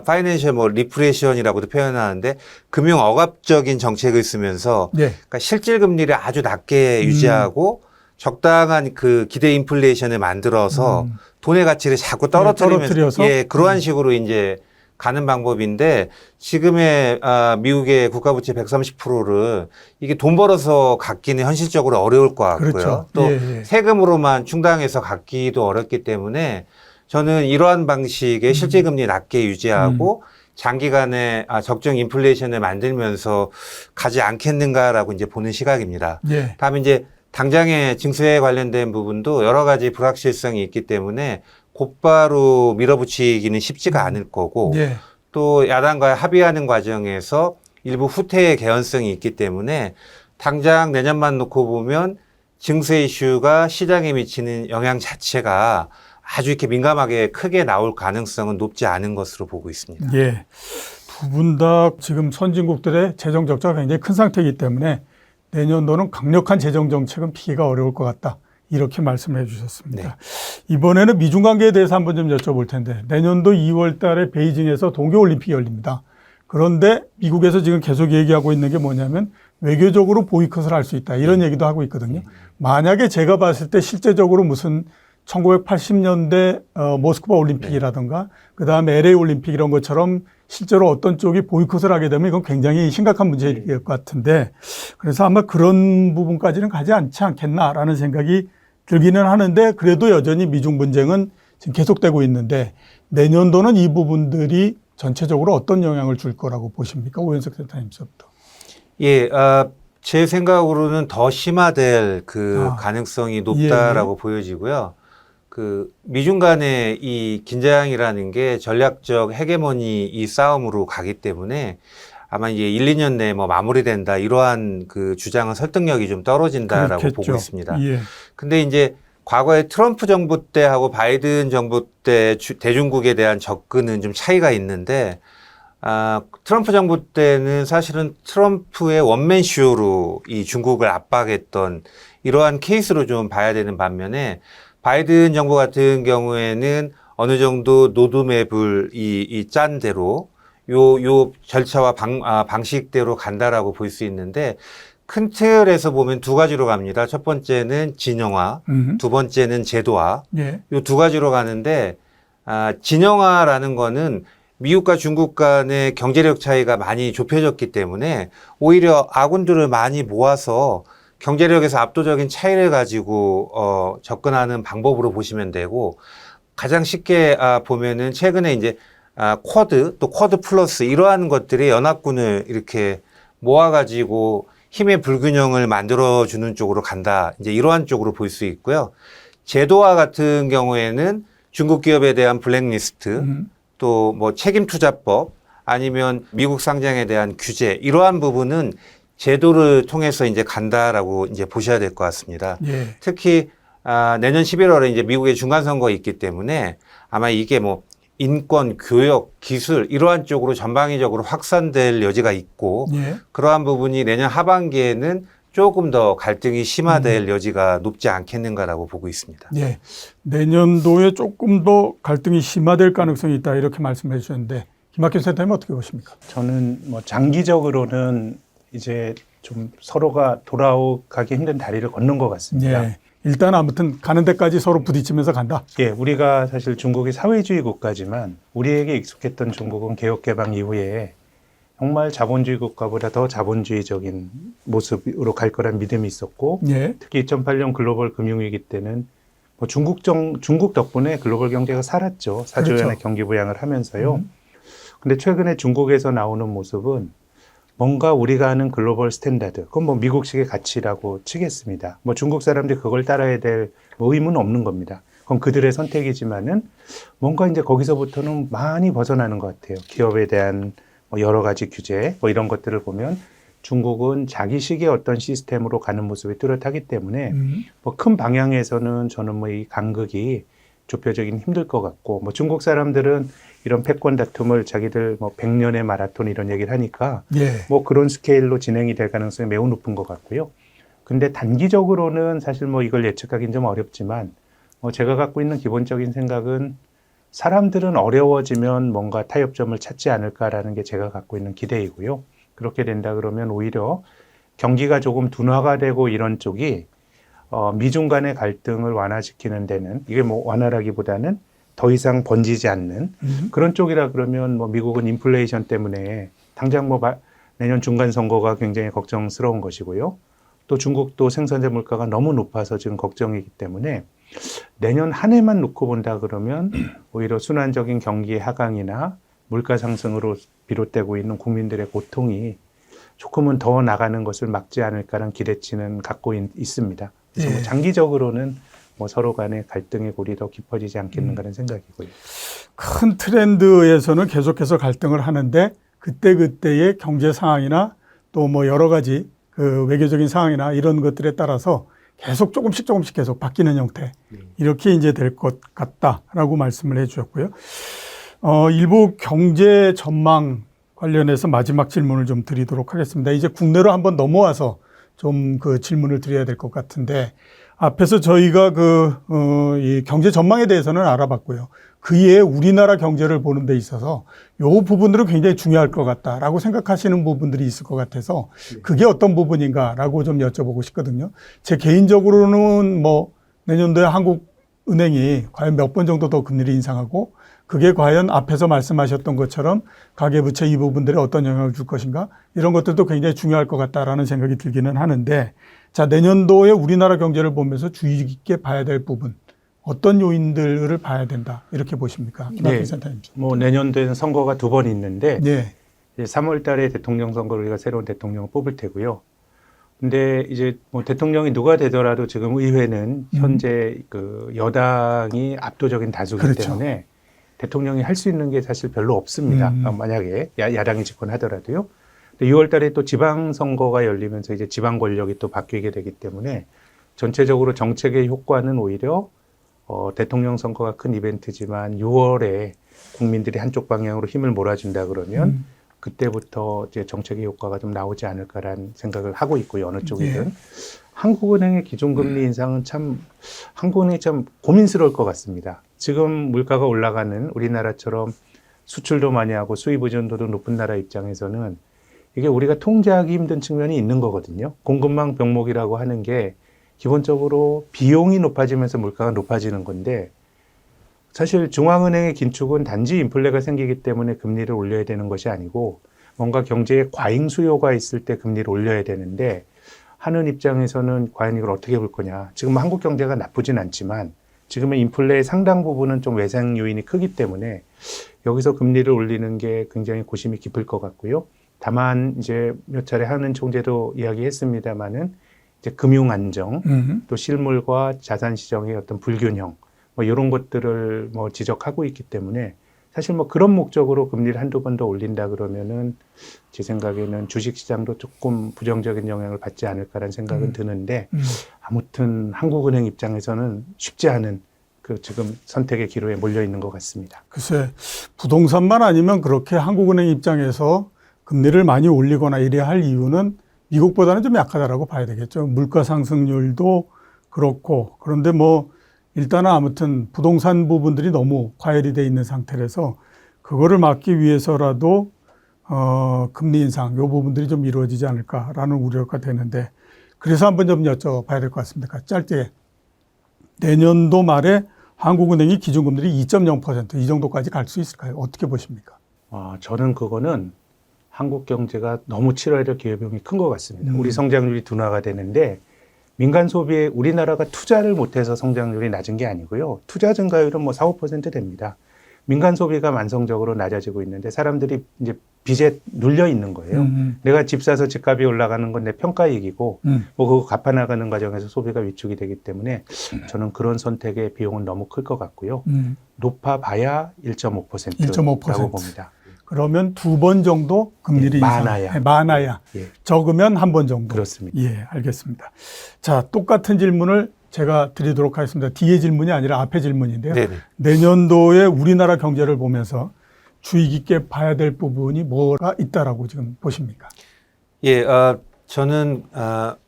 파이낸셜 뭐 리프레션이라고도 표현하는데 금융 억압적인 정책을 쓰면서 예. 그러니까 실질 금리를 아주 낮게 유지하고 적당한 그 기대 인플레이션을 만들어서 돈의 가치를 자꾸 떨어뜨리면서 떨어뜨려서? 예, 그러한 식으로 이제 가는 방법인데 지금의 미국의 국가 부채 130%를 이게 돈 벌어서 갚기는 현실적으로 어려울 것 같고요. 그렇죠. 또 예. 세금으로만 충당해서 갚기도 어렵기 때문에 저는 이러한 방식의 실질 금리 낮게 유지하고 장기간에 적정 인플레이션을 만들면서 가지 않겠는가라고 이제 보는 시각입니다. 예. 다음에 이제 당장의 증세에 관련된 부분도 여러 가지 불확실성이 있기 때문에 곧바로 밀어붙이기는 쉽지가 않을 거고 예. 또 야당과 합의하는 과정에서 일부 후퇴의 개연성이 있기 때문에 당장 내년만 놓고 보면 증세 이슈가 시장에 미치는 영향 자체가 아주 이렇게 민감하게 크게 나올 가능성은 높지 않은 것으로 보고 있습니다. 예. 두 분 다 지금 선진국들의 재정 적자가 굉장히 큰 상태이기 때문에 내년도는 강력한 재정 정책은 피기가 어려울 것 같다. 이렇게 말씀을 해 주셨습니다. 네. 이번에는 미중 관계에 대해서 한번 좀 여쭤볼 텐데 내년도 2월 달에 베이징에서 동계올림픽이 열립니다. 그런데 미국에서 지금 계속 얘기하고 있는 게 뭐냐면 외교적으로 보이콧을 할 수 있다. 이런 얘기도 하고 있거든요. 만약에 제가 봤을 때 실제적으로 무슨 1980년대 모스크바 올림픽이라든가 그다음에 LA 올림픽 이런 것처럼 실제로 어떤 쪽이 보이콧을 하게 되면 이건 굉장히 심각한 문제일 것 같은데 그래서 아마 그런 부분까지는 가지 않지 않겠나라는 생각이 들기는 하는데 그래도 여전히 미중 분쟁은 지금 계속되고 있는데 내년도는 이 부분들이 전체적으로 어떤 영향을 줄 거라고 보십니까? 오현석 센터님부터. 예, 제 생각으로는 더 심화될 가능성이 높다라고 보여지고요. 미중 간의 이 긴장이라는 게 전략적 헤게모니 이 싸움으로 가기 때문에 아마 이제 1, 2년 내에 뭐 마무리된다 이러한 주장은 설득력이 좀 떨어진다라고 그렇겠죠. 보고 있습니다. 예. 근데 이제 과거에 트럼프 정부 때하고 바이든 정부 때 대중국에 대한 접근은 좀 차이가 있는데, 트럼프 정부 때는 사실은 트럼프의 원맨쇼로 이 중국을 압박했던 이러한 케이스로 좀 봐야 되는 반면에, 바이든 정부 같은 경우에는 어느 정도 로드맵을 짠 대로 요 절차와 방식대로 간다라고 볼 수 있는데, 큰 틀에서 보면 두 가지로 갑니다. 첫 번째는 진영화, 두 번째는 제도화. 예. 요 두 가지로 가는데, 진영화라는 거는 미국과 중국 간의 경제력 차이가 많이 좁혀졌기 때문에 오히려 아군들을 많이 모아서 경제력에서 압도적인 차이를 가지고 접근하는 방법으로 보시면 되고, 가장 쉽게 보면은 최근에 이제 쿼드 또 쿼드 플러스 이러한 것들이 연합군을 이렇게 모아가지고 힘의 불균형을 만들어주는 쪽으로 간다. 이제 이러한 쪽으로 볼 수 있고요. 제도화 같은 경우에는 중국 기업에 대한 블랙리스트, 또 뭐 책임투자법, 아니면 미국 상장에 대한 규제, 이러한 부분은 제도를 통해서 이제 간다라고 이제 보셔야 될 것 같습니다. 예. 특히 내년 11월에 이제 미국의 중간선거가 있기 때문에 아마 이게 뭐 인권, 교역, 기술 이러한 쪽으로 전방위적으로 확산될 여지가 있고, 예. 그러한 부분이 내년 하반기에는 조금 더 갈등이 심화될 여지가 높지 않겠는가라고 보고 있습니다. 예. 내년도에 조금 더 갈등이 심화될 가능성이 있다 이렇게 말씀해 주셨는데, 김학규 센터님 어떻게 보십니까? 저는 뭐 장기적으로는 이제 좀 서로가 돌아가기 힘든 다리를 걷는 것 같습니다. 예. 일단 아무튼 가는 데까지 서로 부딪히면서 간다. 예, 우리가 사실 중국이 사회주의 국가지만 우리에게 익숙했던 중국은 개혁개방 이후에 정말 자본주의 국가보다 더 자본주의적인 모습으로 갈 거란 믿음이 있었고, 예. 특히 2008년 글로벌 금융위기 때는 뭐 중국 덕분에 글로벌 경제가 살았죠. 4조 그렇죠. 원의 경기 부양을 하면서요. 근데 최근에 중국에서 나오는 모습은 뭔가 우리가 하는 글로벌 스탠다드, 그건 뭐 미국식의 가치라고 치겠습니다. 뭐 중국 사람들이 그걸 따라야 될 뭐 의무는 없는 겁니다. 그건 그들의 선택이지만은 뭔가 이제 거기서부터는 많이 벗어나는 것 같아요. 기업에 대한 뭐 여러 가지 규제, 뭐 이런 것들을 보면 중국은 자기식의 어떤 시스템으로 가는 모습이 뚜렷하기 때문에 뭐 큰 방향에서는 저는 뭐 이 간극이 좁혀지긴 힘들 것 같고, 뭐 중국 사람들은 이런 패권 다툼을 자기들 뭐 100년의 마라톤 이런 얘기를 하니까 예. 뭐 그런 스케일로 진행이 될 가능성이 매우 높은 것 같고요. 근데 단기적으로는 사실 뭐 이걸 예측하기는 좀 어렵지만, 제가 갖고 있는 기본적인 생각은 사람들은 어려워지면 뭔가 타협점을 찾지 않을까라는 게 제가 갖고 있는 기대이고요. 그렇게 된다 그러면 오히려 경기가 조금 둔화가 되고 이런 쪽이 미중 간의 갈등을 완화시키는 데는, 이게 뭐 완화라기보다는 더 이상 번지지 않는 그런 쪽이라 그러면, 뭐 미국은 인플레이션 때문에 당장 뭐 내년 중간 선거가 굉장히 걱정스러운 것이고요. 또 중국도 생산자 물가가 너무 높아서 지금 걱정이기 때문에 내년 한 해만 놓고 본다 그러면 오히려 순환적인 경기 하강이나 물가 상승으로 비롯되고 있는 국민들의 고통이 조금은 더 나가는 것을 막지 않을까라는 기대치는 갖고 있습니다. 그래서 뭐 장기적으로는 뭐 서로 간의 갈등의 골이 더 깊어지지 않겠는가라는 생각이고요. 큰 트렌드에서는 계속해서 갈등을 하는데, 그때그때의 경제 상황이나 또 뭐 여러 가지 그 외교적인 상황이나 이런 것들에 따라서 계속 조금씩 계속 바뀌는 형태, 이렇게 이제 될 것 같다라고 말씀을 해 주셨고요. 일부 경제 전망 관련해서 마지막 질문을 좀 드리도록 하겠습니다. 이제 국내로 한번 넘어와서 좀 그 질문을 드려야 될 것 같은데, 앞에서 저희가 이 경제 전망에 대해서는 알아봤고요. 그 이외에 우리나라 경제를 보는 데 있어서 요 부분들은 굉장히 중요할 것 같다라고 생각하시는 부분들이 있을 것 같아서, 그게 어떤 부분인가라고 좀 여쭤보고 싶거든요. 제 개인적으로는 뭐 내년도에 한국은행이 과연 몇 번 정도 더 금리를 인상하고, 그게 과연 앞에서 말씀하셨던 것처럼 가계부채 이 부분들에 어떤 영향을 줄 것인가, 이런 것들도 굉장히 중요할 것 같다라는 생각이 들기는 하는데, 자, 내년도에 우리나라 경제를 보면서 주의 깊게 봐야 될 부분, 어떤 요인들을 봐야 된다, 이렇게 보십니까? 김학규 센터님. 뭐 내년도에는 선거가 2번 있는데, 네. 이제 3월 달에 대통령 선거로 우리가 새로운 대통령을 뽑을 테고요. 근데 이제 뭐 대통령이 누가 되더라도 지금 의회는 현재 그 여당이 압도적인 다수기 그렇죠. 때문에 대통령이 할 수 있는 게 사실 별로 없습니다. 만약에 야당이 집권하더라도요. 근데 6월 달에 또 지방선거가 열리면서 이제 지방 권력이 또 바뀌게 되기 때문에 전체적으로 정책의 효과는 오히려 대통령 선거가 큰 이벤트지만 6월에 국민들이 한쪽 방향으로 힘을 몰아준다 그러면 그때부터 이제 정책의 효과가 좀 나오지 않을까라는 생각을 하고 있고요. 어느 쪽이든. 예. 한국은행의 기준금리 인상은 한국은행이 참 고민스러울 것 같습니다. 지금 물가가 올라가는 우리나라처럼 수출도 많이 하고 수입 의존도도 높은 나라 입장에서는 이게 우리가 통제하기 힘든 측면이 있는 거거든요. 공급망 병목이라고 하는 게 기본적으로 비용이 높아지면서 물가가 높아지는 건데 사실 중앙은행의 긴축은 단지 인플레가 생기기 때문에 금리를 올려야 되는 것이 아니고 뭔가 경제에 과잉 수요가 있을 때 금리를 올려야 되는데 하는 입장에서는 과연 이걸 어떻게 볼 거냐. 지금 한국 경제가 나쁘진 않지만 지금의 인플레의 상당 부분은 좀 외상 요인이 크기 때문에 여기서 금리를 올리는 게 굉장히 고심이 깊을 것 같고요. 다만 이제 몇 차례 하는 총재도 이야기했습니다마는 이제 금융 안정, 또 실물과 자산 시장의 어떤 불균형, 뭐 이런 것들을 뭐 지적하고 있기 때문에 사실 뭐 그런 목적으로 금리를 한두 번 더 올린다 그러면은 제 생각에는 주식 시장도 조금 부정적인 영향을 받지 않을까라는 생각은 드는데 아무튼 한국은행 입장에서는 쉽지 않은 그 지금 선택의 기로에 몰려 있는 것 같습니다. 글쎄, 부동산만 아니면 그렇게 한국은행 입장에서 금리를 많이 올리거나 이래야 할 이유는 미국보다는 좀 약하다라고 봐야 되겠죠. 물가 상승률도 그렇고. 그런데 뭐 일단은 아무튼 부동산 부분들이 너무 과열이 돼 있는 상태라서 그거를 막기 위해서라도 금리 인상 요 부분들이 좀 이루어지지 않을까라는 우려가 되는데 그래서 한번 좀 여쭤봐야 될 것 같습니다. 짧게 내년도 말에 한국은행이 기준금리를 2.0% 이 정도까지 갈 수 있을까요? 어떻게 보십니까? 저는 그거는 한국 경제가 너무 치러야 될 기회비용이 큰 것 같습니다. 우리 성장률이 둔화가 되는데 민간 소비에 우리나라가 투자를 못해서 성장률이 낮은 게 아니고요. 투자 증가율은 뭐 4, 5% 됩니다. 민간 소비가 만성적으로 낮아지고 있는데 사람들이 이제 빚에 눌려 있는 거예요. 내가 집 사서 집값이 올라가는 건 내 평가이익이고 뭐 그거 갚아나가는 과정에서 소비가 위축이 되기 때문에 저는 그런 선택의 비용은 너무 클 것 같고요. 높아봐야 1.5%라고 봅니다. 그러면 두 번 정도 금리를 많아야. 많아야. 예. 적으면 한 번 정도. 그렇습니다. 예, 알겠습니다. 자, 똑같은 질문을 제가 드리도록 하겠습니다. 뒤에 질문이 아니라 앞에 질문인데요. 네네. 내년도에 우리나라 경제를 보면서 주의 깊게 봐야 될 부분이 뭐가 있다라고 지금 보십니까? 예, 저는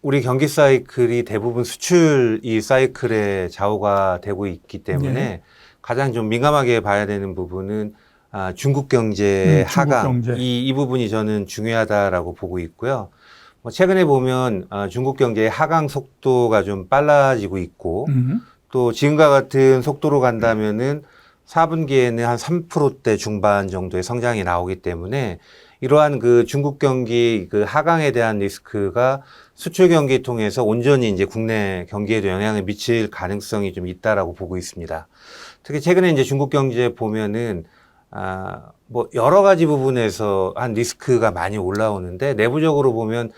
우리 경기 사이클이 대부분 수출 이 사이클의 좌우가 되고 있기 때문에 네. 가장 좀 민감하게 봐야 되는 부분은 중국 경제의 하강 중국 경제. 이 부분이 저는 중요하다라고 보고 있고요. 뭐 최근에 보면 중국 경제의 하강 속도가 좀 빨라지고 있고 또 지금과 같은 속도로 간다면은 4분기에는 한 3%대 중반 정도의 성장이 나오기 때문에 이러한 그 중국 경기 그 하강에 대한 리스크가 수출 경기 통해서 온전히 이제 국내 경기에도 영향을 미칠 가능성이 좀 있다라고 보고 있습니다. 특히 최근에 이제 중국 경제 보면은 뭐 여러 가지 부분에서 한 리스크가 많이 올라오는데 내부적으로 보면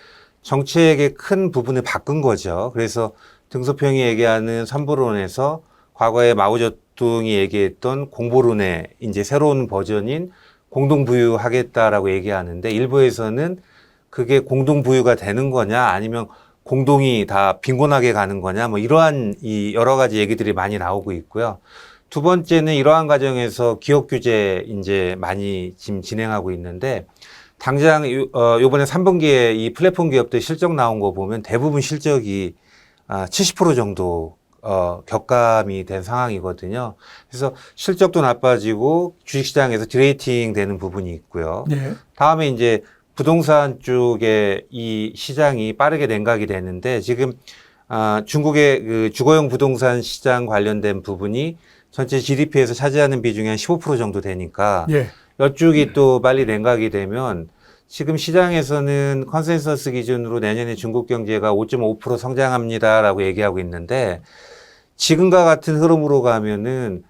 정책의 큰 부분을 바꾼 거죠. 그래서 등소평이 얘기하는 삼부론에서 과거에 마오쩌둥이 얘기했던 공보론의 이제 새로운 버전인 공동부유하겠다라고 얘기하는데 일부에서는 그게 공동부유가 되는 거냐 아니면 공동이 다 빈곤하게 가는 거냐 뭐 이러한 이 여러 가지 얘기들이 많이 나오고 있고요. 두 번째는 이러한 과정에서 기업 규제 이제 많이 지금 진행하고 있는데 당장 요번에 3분기에 이 플랫폼 기업들 실적 나온 거 보면 대부분 실적이 70% 정도 격감이 된 상황이거든요. 그래서 실적도 나빠지고 주식시장에서 디레이팅 되는 부분이 있고요. 네. 다음에 이제 부동산 쪽에 이 시장이 빠르게 냉각이 되는데 지금 중국의 그 주거용 부동산 시장 관련된 부분이 전체 GDP에서 차지하는 비중이 한 15% 정도 되니까 예. 이쪽이 또 빨리 냉각이 되면 지금 시장에서는 컨센서스 기준으로 내년에 중국 경제가 5.5% 성장합니다라고 얘기하고 있는데 지금과 같은 흐름으로 가면은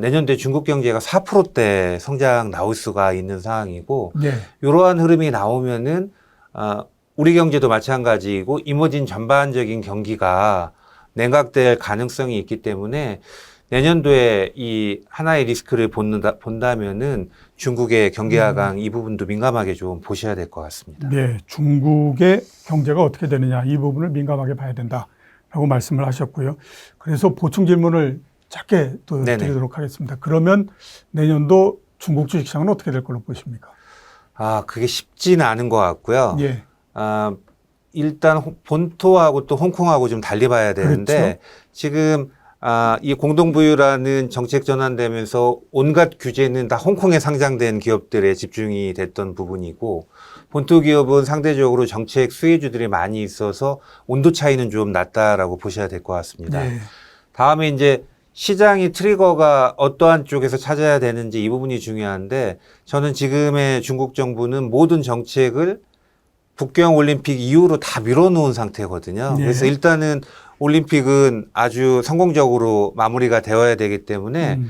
내년도에 중국 경제가 4%대 성장 나올 수가 있는 상황이고 예. 이러한 흐름이 나오면은 우리 경제도 마찬가지이고 이머진 전반적인 경기가 냉각될 가능성이 있기 때문에 내년도에 이 하나의 리스크를 본다면은 중국의 경기 하강 이 부분도 민감하게 좀 보셔야 될 것 같습니다. 네, 중국의 경제가 어떻게 되느냐 이 부분을 민감하게 봐야 된다라고 라고 말씀을 하셨고요. 그래서 보충 질문을 짧게 또 네네. 드리도록 하겠습니다. 그러면 내년도 중국 주식시장은 어떻게 될 걸로 보십니까? 그게 쉽지는 않은 것 같고요. 예. 일단 본토하고 또 홍콩하고 좀 달리 봐야 되는데 그렇죠. 지금 이 공동부유라는 정책 전환되면서 온갖 규제는 다 홍콩에 상장된 기업들에 집중이 됐던 부분이고 본토 기업은 상대적으로 정책 수혜주들이 많이 있어서 온도 차이는 좀 낮다라고 보셔야 될 것 같습니다. 예. 다음에 이제 시장이 트리거가 어떠한 쪽에서 찾아야 되는지 이 부분이 중요한데 저는 지금의 중국 정부는 모든 정책을 북경 올림픽 이후로 다 밀어놓은 상태거든요. 네. 그래서 일단은 올림픽은 아주 성공적으로 마무리가 되어야 되기 때문에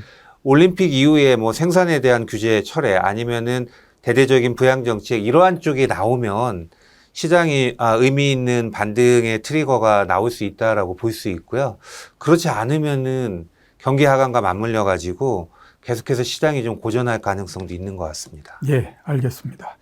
올림픽 이후에 뭐 생산에 대한 규제 철회 아니면은 대대적인 부양 정책 이러한 쪽이 나오면 시장이 의미 있는 반등의 트리거가 나올 수 있다라고 볼 수 있고요. 그렇지 않으면은 경기 하강과 맞물려 가지고 계속해서 시장이 좀 고전할 가능성도 있는 것 같습니다. 예, 알겠습니다.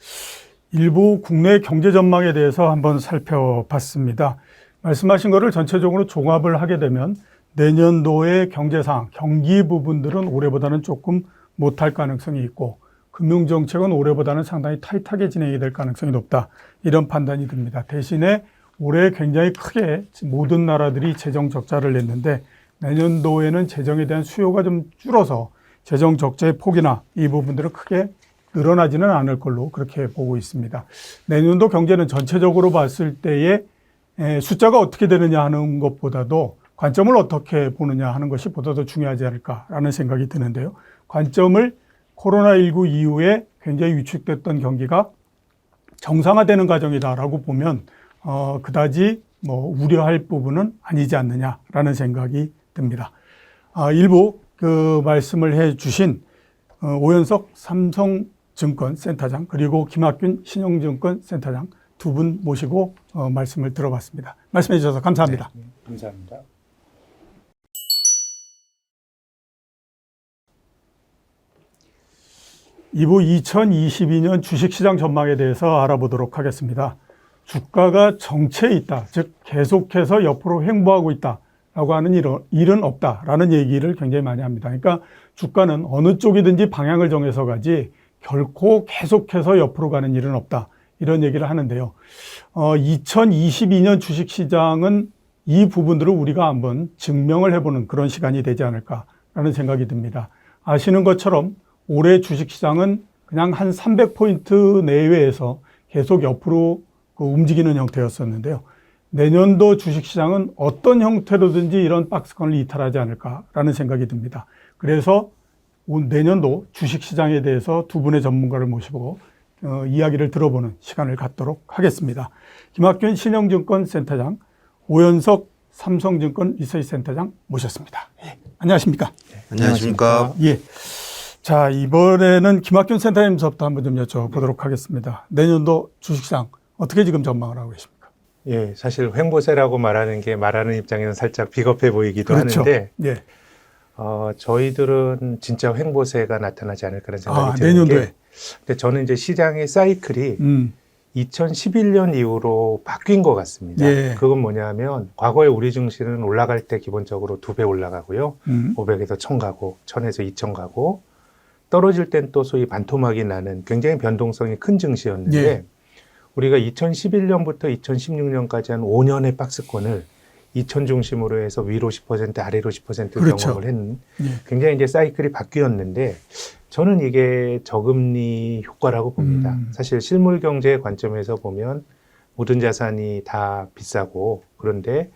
일부 국내 경제 전망에 대해서 한번 살펴봤습니다. 말씀하신 거를 전체적으로 종합을 하게 되면 내년도의 경제 상황, 경기 부분들은 올해보다는 조금 못할 가능성이 있고 금융정책은 올해보다는 상당히 타이트하게 진행이 될 가능성이 높다. 이런 판단이 듭니다. 대신에 올해 굉장히 크게 모든 나라들이 재정 적자를 냈는데 내년도에는 재정에 대한 수요가 좀 줄어서 재정 적자의 폭이나 이 부분들은 크게 늘어나지는 않을 걸로 그렇게 보고 있습니다. 내년도 경제는 전체적으로 봤을 때에 숫자가 어떻게 되느냐 하는 것보다도 관점을 어떻게 보느냐 하는 것이 보다 더 중요하지 않을까라는 생각이 드는데요. 관점을 코로나19 이후에 굉장히 위축됐던 경기가 정상화되는 과정이다라고 보면 그다지 뭐 우려할 부분은 아니지 않느냐라는 생각이 듭니다. 일부 그 말씀을 해주신 오현석 삼성증권 센터장 그리고 김학균 신영증권 센터장 두 분 모시고 말씀을 들어봤습니다. 말씀해 주셔서 감사합니다. 네, 감사합니다. 이부 2022년 주식시장 전망에 대해서 알아보도록 하겠습니다. 주가가 정체에 있다, 즉 계속해서 옆으로 횡보하고 있다라고 하는 일은 없다라는 얘기를 굉장히 많이 합니다. 그러니까 주가는 어느 쪽이든지 방향을 정해서 가지 결코 계속해서 옆으로 가는 일은 없다. 이런 얘기를 하는데요. 2022년 주식시장은 이 부분들을 우리가 한번 증명을 해보는 그런 시간이 되지 않을까라는 생각이 듭니다. 아시는 것처럼 올해 주식시장은 그냥 한 300포인트 내외에서 계속 옆으로 움직이는 형태였었는데요. 내년도 주식시장은 어떤 형태로든지 이런 박스권을 이탈하지 않을까라는 생각이 듭니다. 그래서 내년도 주식시장에 대해서 두 분의 전문가를 모시고 이야기를 들어보는 시간을 갖도록 하겠습니다. 김학균 신영증권 센터장, 오현석 삼성증권 리서치 센터장 모셨습니다. 예, 안녕하십니까? 네, 안녕하십니까? 예. 자, 이번에는 김학균 센터장님부터 한번 좀 여쭤보도록 하겠습니다. 내년도 주식시장 어떻게 지금 전망을 하고 계십니까? 예, 사실 횡보세라고 말하는 게 말하는 입장에는 살짝 비겁해 보이기도 그렇죠. 하는데 예. 저희들은 진짜 횡보세가 나타나지 않을까라는 생각이 드는 내년도에. 게 근데 저는 이제 시장의 사이클이 2011년 이후로 바뀐 것 같습니다. 예. 그건 뭐냐면 과거에 우리 증시는 올라갈 때 기본적으로 2배 올라가고요. 500에서 1000 가고 1000에서 2000 가고 떨어질 땐 또 소위 반토막이 나는 굉장히 변동성이 큰 증시였는데 예. 우리가 2011년부터 2016년까지 한 5년의 박스권을 2000 중심으로 해서 위로 10% 아래로 10% 그렇죠. 경험을 했는 예. 굉장히 이제 사이클이 바뀌었는데 저는 이게 저금리 효과라고 봅니다. 사실 실물 경제의 관점에서 보면 모든 자산이 다 비싸고 그런데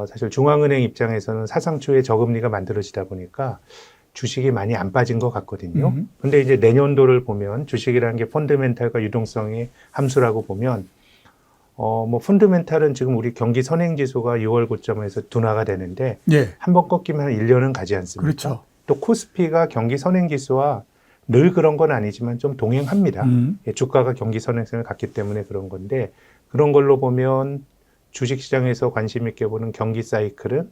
사실 중앙은행 입장에서는 사상 초에 저금리가 만들어지다 보니까 주식이 많이 안 빠진 것 같거든요. 근데 이제 내년도를 보면 주식이라는 게 펀드멘탈과 유동성의 함수라고 보면 뭐 펀드멘탈은 지금 우리 경기 선행지수가 6월 고점에서 둔화가 되는데 예. 한번 꺾이면 한 1년은 가지 않습니까? 그렇죠. 또 코스피가 경기 선행지수와 늘 그런 건 아니지만 좀 동행합니다. 예, 주가가 경기 선행성을 갖기 때문에 그런 건데 그런 걸로 보면 주식시장에서 관심 있게 보는 경기 사이클은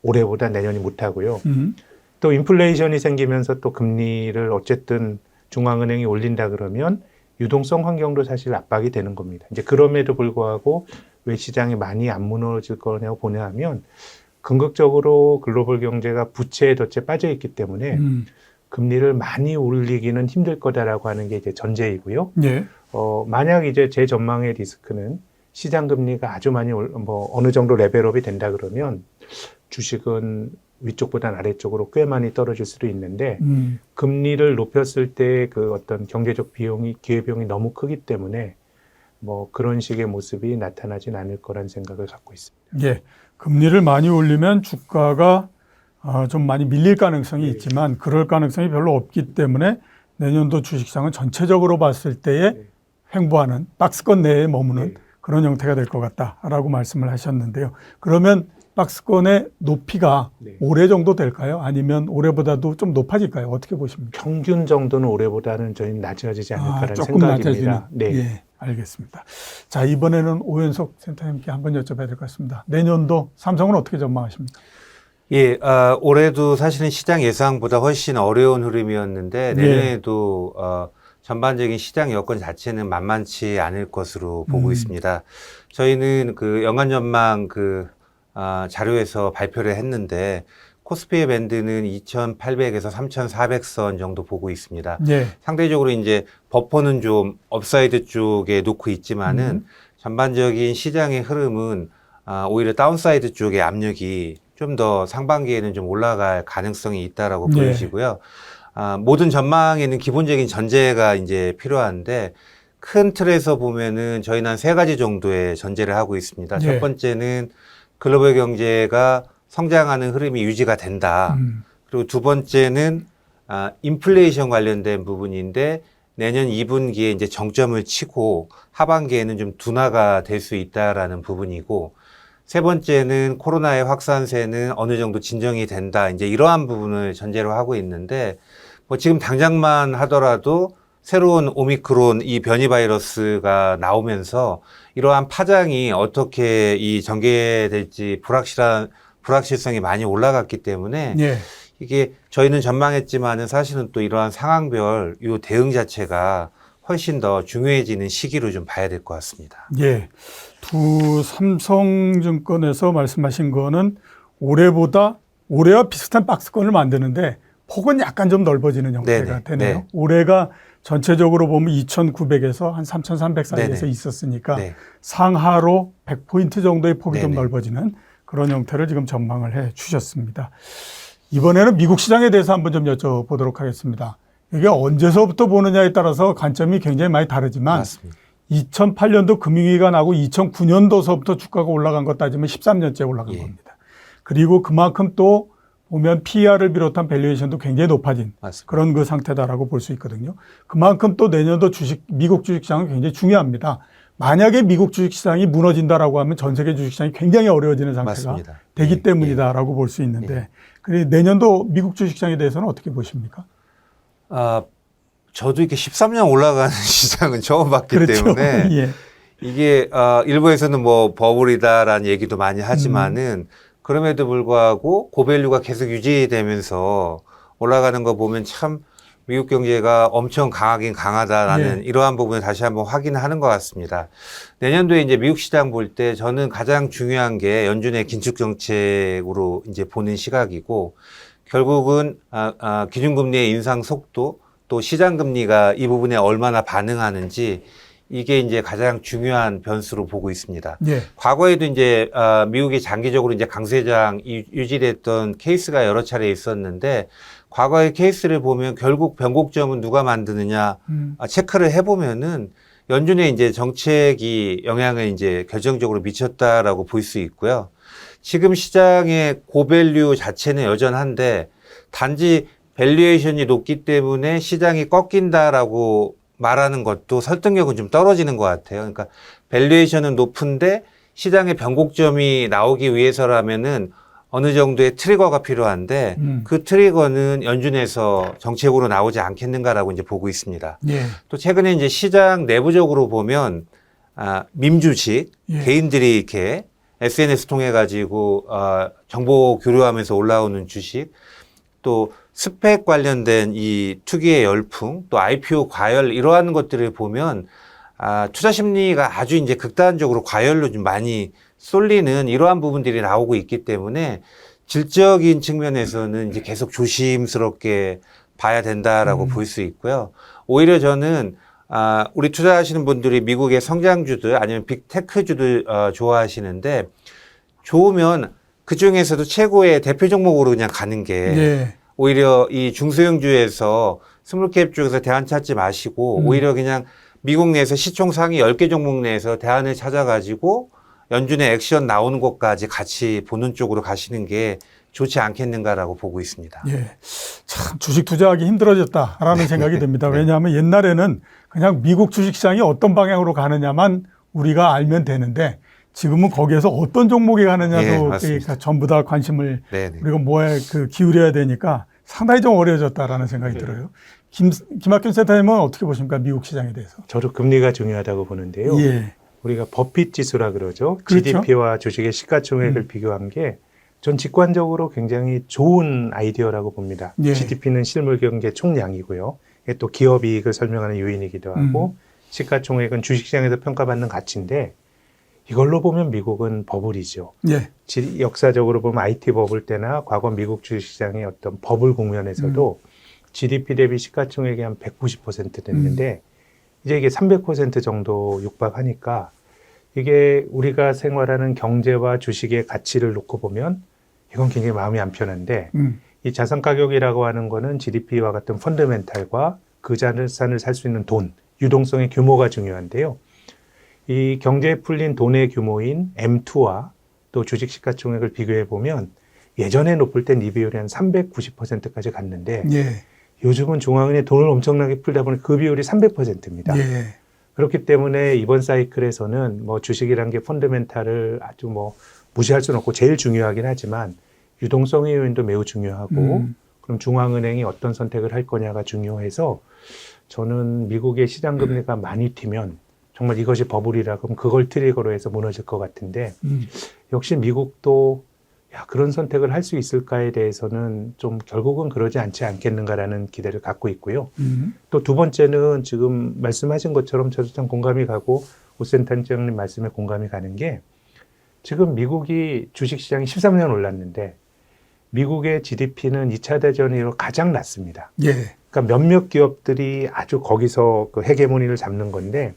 올해보다 내년이 못하고요. 또 인플레이션이 생기면서 또 금리를 어쨌든 중앙은행이 올린다 그러면 유동성 환경도 사실 압박이 되는 겁니다. 이제 그럼에도 불구하고 왜 시장이 많이 안 무너질 거냐고 보냐 하면 궁극적으로 글로벌 경제가 부채에 덫에 빠져 있기 때문에 금리를 많이 올리기는 힘들 거다라고 하는 게 이제 전제이고요. 예. 만약 이제 제 전망의 리스크는 시장 금리가 아주 많이 어느 정도 레벨업이 된다 그러면 주식은 위쪽보다는 아래쪽으로 꽤 많이 떨어질 수도 있는데 금리를 높였을 때 그 어떤 경제적 비용이 기회비용이 너무 크기 때문에 뭐 그런 식의 모습이 나타나진 않을 거란 생각을 갖고 있습니다. 예. 금리를 많이 올리면 주가가 좀 많이 밀릴 가능성이 네. 있지만 그럴 가능성이 별로 없기 때문에 내년도 주식시장은 전체적으로 봤을 때에 네. 횡보하는 박스권 내에 머무는 네. 그런 형태가 될 것 같다라고 말씀을 하셨는데요. 그러면 박스권의 높이가 네. 올해 정도 될까요? 아니면 올해보다도 좀 높아질까요? 어떻게 보십니까? 평균 정도는 올해보다는 저희는 낮아지지 않을까라는 조금 생각입니다. 낮아지는. 네. 예, 알겠습니다. 자, 이번에는 오현석 센터님께 한번 여쭤봐야 될 것 같습니다. 내년도 삼성은 어떻게 전망하십니까? 예, 올해도 사실은 시장 예상보다 훨씬 어려운 흐름이었는데 내년에도 전반적인 시장 여건 자체는 만만치 않을 것으로 보고 있습니다. 저희는 그 연간 전망 자료에서 발표를 했는데 코스피의 밴드는 2,800에서 3,400선 정도 보고 있습니다. 예. 상대적으로 이제 버퍼는 좀 업사이드 쪽에 놓고 있지만은 전반적인 시장의 흐름은 오히려 다운사이드 쪽의 압력이 좀 더 상반기에는 좀 올라갈 가능성이 있다라고 네. 보여지고요. 모든 전망에는 기본적인 전제가 이제 필요한데 큰 틀에서 보면은 저희는 한 세 가지 정도의 전제를 하고 있습니다. 네. 첫 번째는 글로벌 경제가 성장하는 흐름이 유지가 된다. 그리고 두 번째는 인플레이션 관련된 부분인데 내년 2분기에 이제 정점을 치고 하반기에는 좀 둔화가 될 수 있다라는 부분이고 세 번째는 코로나의 확산세는 어느 정도 진정이 된다. 이제 이러한 부분을 전제로 하고 있는데 뭐 지금 당장만 하더라도 새로운 오미크론 이 변이 바이러스가 나오면서 이러한 파장이 어떻게 이 전개될지 불확실성이 많이 올라갔기 때문에 예. 이게 저희는 전망했지만은 사실은 또 이러한 상황별 요 대응 자체가 훨씬 더 중요해지는 시기로 좀 봐야 될 것 같습니다. 예. 삼성증권에서 말씀하신 거는 올해와 비슷한 박스권을 만드는데 폭은 약간 좀 넓어지는 형태가 네네. 되네요. 네. 올해가 전체적으로 보면 2,900에서 한 3,300 사이에서 네네. 있었으니까 네. 상하로 100포인트 정도의 폭이 좀 네네. 넓어지는 그런 형태를 지금 전망을 해 주셨습니다. 이번에는 미국 시장에 대해서 한번 좀 여쭤보도록 하겠습니다. 이게 언제서부터 보느냐에 따라서 관점이 굉장히 많이 다르지만 맞습니다. 2008년도 금융위기가 나고 2009년도서부터 주가가 올라간 것 따지면 13년째 올라간 예. 겁니다. 그리고 그만큼 또 보면 PER을 비롯한 밸류에이션도 굉장히 높아진 맞습니다. 그런 그 상태다라고 볼 수 있거든요. 그만큼 또 내년도 미국 주식시장은 굉장히 중요합니다. 만약에 미국 주식시장이 무너진다라고 하면 전 세계 주식시장이 굉장히 어려워지는 상태가 맞습니다. 되기 예. 때문이다라고 볼 수 있는데 그리고 내년도 미국 주식시장에 대해서는 어떻게 보십니까? 저도 이렇게 13년 올라가는 시장은 처음 봤기 그렇죠. 때문에 예. 이게 일부에서는 뭐 버블이다라는 얘기도 많이 하지만은 그럼에도 불구하고 고밸류가 계속 유지되면서 올라가는 거 보면 참 미국 경제가 엄청 강하긴 강하다라는 이러한 부분을 다시 한번 확인하는 것 같습니다. 내년도에 이제 미국 시장 볼 때 저는 가장 중요한 게 연준의 긴축 정책으로 이제 보는 시각이고 결국은 기준금리의 인상 속도 또 시장금리가 이 부분에 얼마나 반응하는지 이게 이제 가장 중요한 변수로 보고 있습니다. 예. 과거에도 이제 미국이 장기적으로 이제 강세장 유지됐던 케이스가 여러 차례 있었는데 과거의 케이스를 보면 결국 변곡점은 누가 만드느냐 체크를 해보면은 연준의 이제 정책이 영향을 이제 결정적으로 미쳤다라고 볼 수 있고요. 지금 시장의 고밸류 자체는 여전한데 단지 밸류에이션이 높기 때문에 시장이 꺾인다라고 말하는 것도 설득력은 좀 떨어지는 것 같아요. 그러니까 밸류에이션은 높은데 시장의 변곡점이 나오기 위해서라면은 어느 정도의 트리거가 필요한데 그 트리거는 연준에서 정책으로 나오지 않겠는가라고 이제 보고 있습니다. 예. 또 최근에 이제 시장 내부적으로 보면 밈주식 개인들이 이렇게 SNS 통해 가지고 정보 교류하면서 올라오는 주식 또 스펙 관련된 이 투기의 열풍 또 IPO 과열 이러한 것들을 보면 투자 심리가 아주 이제 극단적으로 과열로 좀 많이 쏠리는 이러한 부분들이 나오고 있기 때문에 질적인 측면에서는 이제 계속 조심스럽게 봐야 된다라고 볼 수 있고요. 오히려 저는 우리 투자하시는 분들이 미국의 성장주들 아니면 빅테크주들 좋아하시는데 좋으면 그 중에서도 최고의 대표 종목으로 그냥 가는 게 예. 오히려 이 중소형주에서 스몰캡 쪽에서 대안 찾지 마시고 오히려 그냥 미국 내에서 시총 상위 10개 종목 내에서 대안을 찾아가지고 연준의 액션 나오는 것까지 같이 보는 쪽으로 가시는 게 좋지 않겠는가라고 보고 있습니다. 예. 참 주식 투자하기 힘들어졌다라는 생각이 듭니다. 왜냐하면 옛날에는 그냥 미국 주식시장이 어떤 방향으로 가느냐만 우리가 알면 되는데 지금은 거기에서 어떤 종목이 가느냐도 그러니까 전부 다 관심을 네네. 우리가 뭐에 기울여야 되니까 상당히 좀 어려워졌다라는 생각이 들어요. 김학균 센터님은 어떻게 보십니까? 미국 시장에 대해서. 저도 금리가 중요하다고 보는데요. 예. 우리가 버핏 지수라 그러죠. 그렇죠. GDP와 주식의 시가총액을 비교한 게 전 직관적으로 굉장히 좋은 아이디어라고 봅니다. 예. GDP는 실물 경제 총량이고요. 이게 또 기업 이익을 설명하는 요인이기도 하고 시가총액은 주식시장에서 평가받는 가치인데 이걸로 보면 미국은 버블이죠. 예. 역사적으로 보면 IT 버블 때나 과거 미국 주식시장의 어떤 버블 국면에서도 GDP 대비 시가총액이 한 190% 됐는데 이제 이게 300% 정도 육박하니까 이게 우리가 생활하는 경제와 주식의 가치를 놓고 보면 이건 굉장히 마음이 안 편한데 이 자산 가격이라고 하는 거는 GDP와 같은 펀더멘탈과 그 자산을 살 수 있는 돈, 유동성의 규모가 중요한데요. 이 경제에 풀린 돈의 규모인 M2와 또 주식 시가총액을 비교해 보면 예전에 높을 땐 이 비율이 한 390%까지 갔는데 예. 요즘은 중앙은행이 돈을 엄청나게 풀다 보니 그 비율이 300%입니다. 예. 그렇기 때문에 이번 사이클에서는 뭐 주식이란 게 펀더멘탈을 아주 뭐 무시할 수는 없고 제일 중요하긴 하지만 유동성의 요인도 매우 중요하고 그럼 중앙은행이 어떤 선택을 할 거냐가 중요해서 저는 미국의 시장 금리가 많이 튀면 정말 이것이 버블이라 그럼 그걸 트리거로 해서 무너질 것 같은데 역시 미국도 그런 선택을 할 수 있을까에 대해서는 좀 결국은 그러지 않지 않겠는가라는 기대를 갖고 있고요. 또 두 번째는 지금 말씀하신 것처럼 저도 참 공감이 가고 오센탄장님 말씀에 공감이 가는 게 지금 미국이 주식시장이 13년 올랐는데 미국의 GDP는 2차 대전 이후로 가장 낮습니다. 예. 그러니까 몇몇 기업들이 아주 거기서 그 헤게모니를 잡는 건데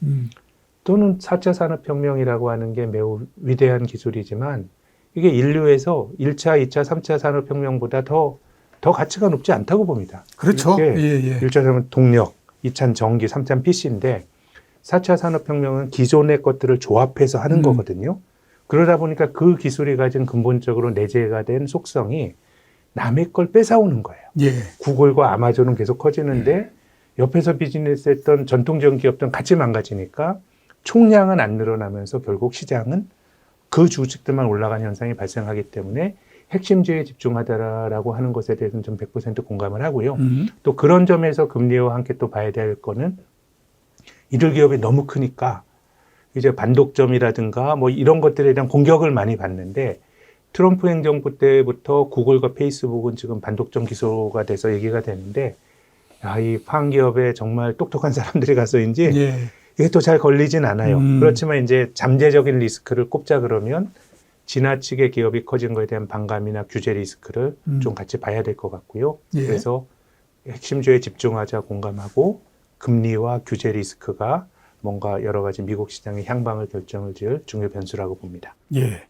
또는 4차 산업혁명이라고 하는 게 매우 위대한 기술이지만 이게 인류에서 1차, 2차, 3차 산업혁명보다 더 가치가 높지 않다고 봅니다. 그렇죠. 예. 1차 산업 동력, 2차는 전기, 3차는 PC인데 4차 산업혁명은 기존의 것들을 조합해서 하는 거거든요. 그러다 보니까 그 기술이 가진 근본적으로 내재가 된 속성이 남의 걸 뺏어오는 거예요. 예. 구글과 아마존은 계속 커지는데 옆에서 비즈니스 했던 전통적인 기업들은 같이 망가지니까 총량은 안 늘어나면서 결국 시장은 그 주식들만 올라가는 현상이 발생하기 때문에 핵심주에 집중하더라라고 하는 것에 대해서는 좀 100% 공감을 하고요. 또 그런 점에서 금리와 함께 또 봐야 될 거는 이들 기업이 너무 크니까 이제 반독점이라든가 뭐 이런 것들에 대한 공격을 많이 받는데 트럼프 행정부 때부터 구글과 페이스북은 지금 반독점 기소가 돼서 얘기가 되는데 이 파한기업에 정말 똑똑한 사람들이 가서인지 예. 이게 또 잘 걸리진 않아요. 그렇지만 이제 잠재적인 리스크를 꼽자 그러면 지나치게 기업이 커진 거에 대한 반감이나 규제 리스크를 좀 같이 봐야 될 것 같고요. 예. 그래서 핵심주에 집중하자 공감하고 금리와 규제 리스크가 뭔가 여러 가지 미국 시장의 향방을 결정을 지을 중요 변수라고 봅니다. 예.